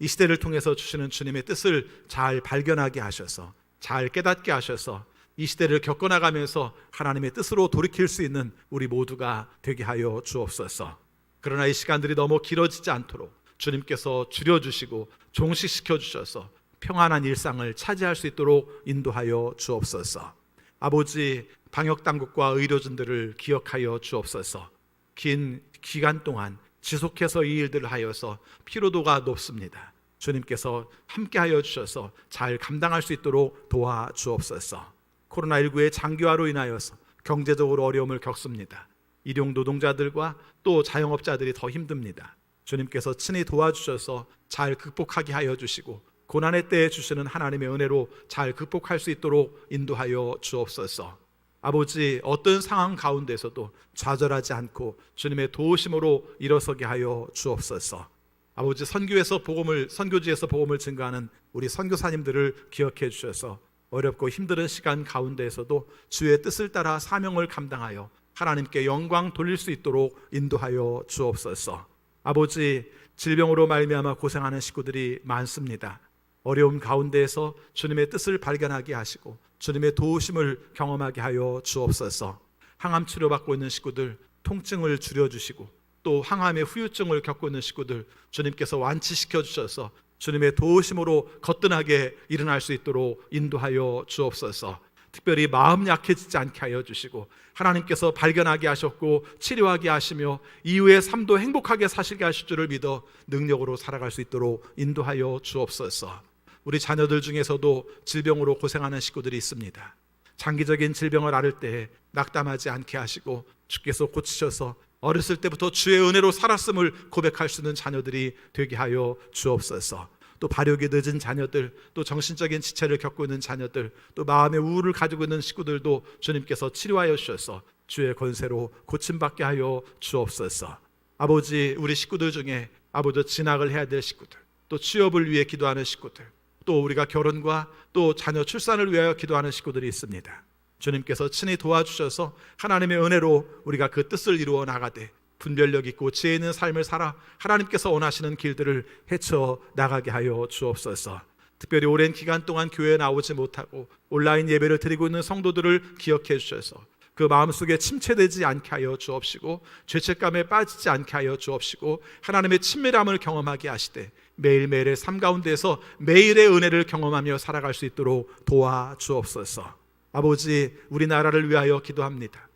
이 시대를 통해서 주시는 주님의 뜻을 잘 발견하게 하셔서, 잘 깨닫게 하셔서 이 시대를 겪어나가면서 하나님의 뜻으로 돌이킬 수 있는 우리 모두가 되게 하여 주옵소서. 그러나 이 시간들이 너무 길어지지 않도록 주님께서 줄여주시고 종식시켜 주셔서 평안한 일상을 차지할 수 있도록 인도하여 주옵소서. 아버지, 방역당국과 의료진들을 기억하여 주옵소서. 긴 기간 동안 지속해서 이 일들을 하여서 피로도가 높습니다. 주님께서 함께하여 주셔서 잘 감당할 수 있도록 도와주옵소서. 코로나19의 장기화로 인하여서 경제적으로 어려움을 겪습니다. 일용 노동자들과 또 자영업자들이 더 힘듭니다. 주님께서 친히 도와주셔서 잘 극복하게 하여 주시고 고난의 때에 주시는 하나님의 은혜로 잘 극복할 수 있도록 인도하여 주옵소서. 아버지, 어떤 상황 가운데서도 좌절하지 않고 주님의 도우심으로 일어서게 하여 주옵소서. 아버지, 선교지에서 복음을 증거하는 우리 선교사님들을 기억해 주셔서 어렵고 힘든 시간 가운데에서도 주의 뜻을 따라 사명을 감당하여 하나님께 영광 돌릴 수 있도록 인도하여 주옵소서. 아버지, 질병으로 말미암아 고생하는 식구들이 많습니다. 어려움 가운데에서 주님의 뜻을 발견하게 하시고 주님의 도우심을 경험하게 하여 주옵소서. 항암 치료받고 있는 식구들 통증을 줄여주시고 또 항암의 후유증을 겪고 있는 식구들 주님께서 완치시켜 주셔서 주님의 도우심으로 거뜬하게 일어날 수 있도록 인도하여 주옵소서. 특별히 마음 약해지지 않게 하여 주시고 하나님께서 발견하게 하셨고 치료하게 하시며 이후의 삶도 행복하게 사시게 하실 줄을 믿어 능력으로 살아갈 수 있도록 인도하여 주옵소서. 우리 자녀들 중에서도 질병으로 고생하는 식구들이 있습니다. 장기적인 질병을 앓을 때에 낙담하지 않게 하시고 주께서 고치셔서 어렸을 때부터 주의 은혜로 살았음을 고백할 수 있는 자녀들이 되게 하여 주옵소서. 또 발육이 늦은 자녀들, 또 정신적인 지체를 겪고 있는 자녀들, 또 마음의 우울을 가지고 있는 식구들도 주님께서 치료하여 주셔서 주의 권세로 고침받게 하여 주옵소서. 아버지, 우리 식구들 중에 아버지 진학을 해야 될 식구들, 또 취업을 위해 기도하는 식구들, 또 우리가 결혼과 또 자녀 출산을 위하여 기도하는 식구들이 있습니다. 주님께서 친히 도와주셔서 하나님의 은혜로 우리가 그 뜻을 이루어 나가되 분별력 있고 지혜 있는 삶을 살아 하나님께서 원하시는 길들을 헤쳐 나가게 하여 주옵소서. 특별히 오랜 기간 동안 교회에 나오지 못하고 온라인 예배를 드리고 있는 성도들을 기억해 주셔서 그 마음속에 침체되지 않게 하여 주옵시고 죄책감에 빠지지 않게 하여 주옵시고 하나님의 친밀함을 경험하게 하시되 매일매일의 삶 가운데서 매일의 은혜를 경험하며 살아갈 수 있도록 도와주옵소서. 아버지, 우리나라를 위하여 기도합니다.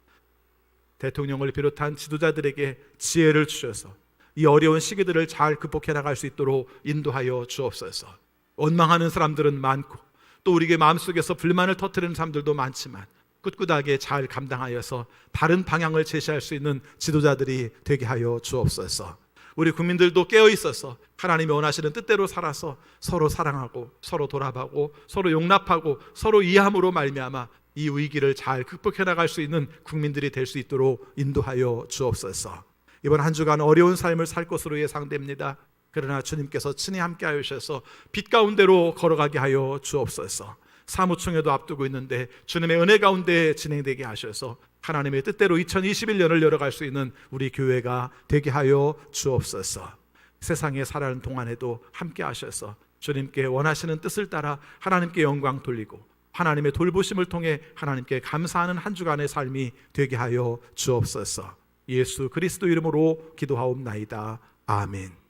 대통령을 비롯한 지도자들에게 지혜를 주셔서 이 어려운 시기들을 잘 극복해 나갈 수 있도록 인도하여 주옵소서. 원망하는 사람들은 많고 또 우리에게 마음속에서 불만을 터뜨리는 사람들도 많지만 꿋꿋하게 잘 감당하여서 바른 방향을 제시할 수 있는 지도자들이 되게 하여 주옵소서. 우리 국민들도 깨어 있어서 하나님이 원하시는 뜻대로 살아서 서로 사랑하고 서로 돌아보고 서로 용납하고 서로 이해함으로 말미암아 이 위기를 잘 극복해 나갈 수 있는 국민들이 될 수 있도록 인도하여 주옵소서. 이번 한 주간 어려운 삶을 살 것으로 예상됩니다. 그러나 주님께서 친히 함께하여 주셔서 빛 가운데로 걸어가게 하여 주옵소서. 사무총회도 앞두고 있는데 주님의 은혜 가운데 진행되게 하셔서 하나님의 뜻대로 2021년을 열어갈 수 있는 우리 교회가 되게 하여 주옵소서. 세상에 살아가는 동안에도 함께 하셔서 주님께 원하시는 뜻을 따라 하나님께 영광 돌리고 하나님의 돌보심을 통해 하나님께 감사하는 한 주간의 삶이 되게 하여 주옵소서. 예수 그리스도 이름으로 기도하옵나이다. 아멘.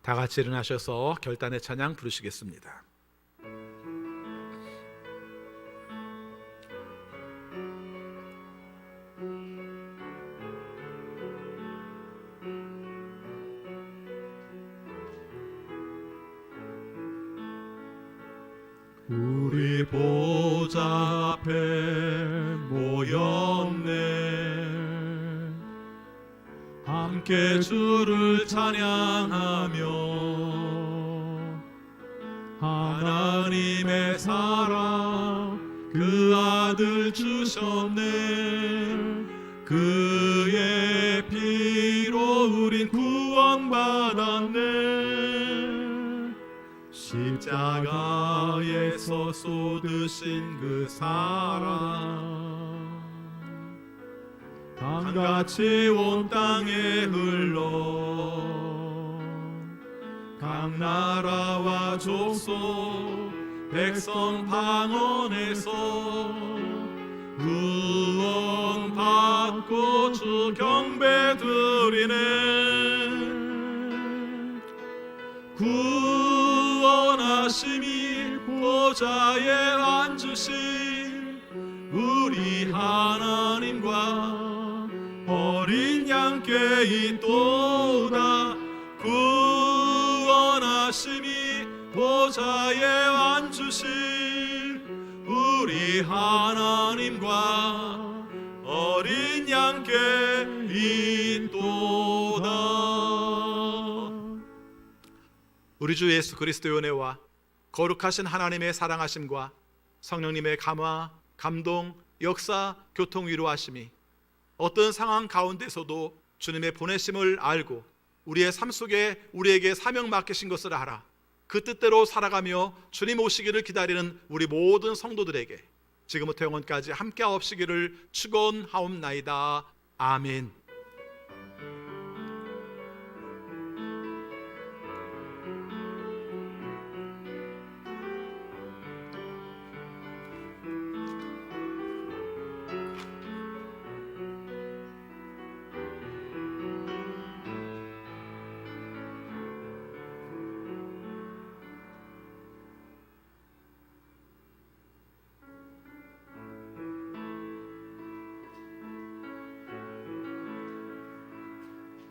다 같이 일어나셔서 결단의 찬양 부르시겠습니다. 우리 보좌 앞에 모였네. 함께 주를 찬양하며 하나님의 사랑 그 아들 주셨네. 그의 피로 우린 구원받았네. 십자가에서 쏟으신 그 사랑 강같이 온 땅에 흘러 각 나라와 족속 백성 방언에서 구원 받고 주 경배 드리네. 구원하심이 보좌에 앉으신 우리 하나님과 어린 양께 있도다. 구원하심이 보좌에 앉으신 우리 하나님과 어린 양께 있도다. 우리 주 예수 그리스도의 은혜와 거룩하신 하나님의 사랑하심과 성령님의 감화, 감동, 역사, 교통, 위로하심이 어떤 상황 가운데서도 주님의 보내심을 알고 우리의 삶 속에 우리에게 사명 맡기신 것을 알아 그 뜻대로 살아가며 주님 오시기를 기다리는 우리 모든 성도들에게 지금부터 영원까지 함께하옵시기를 축원하옵나이다. 아멘.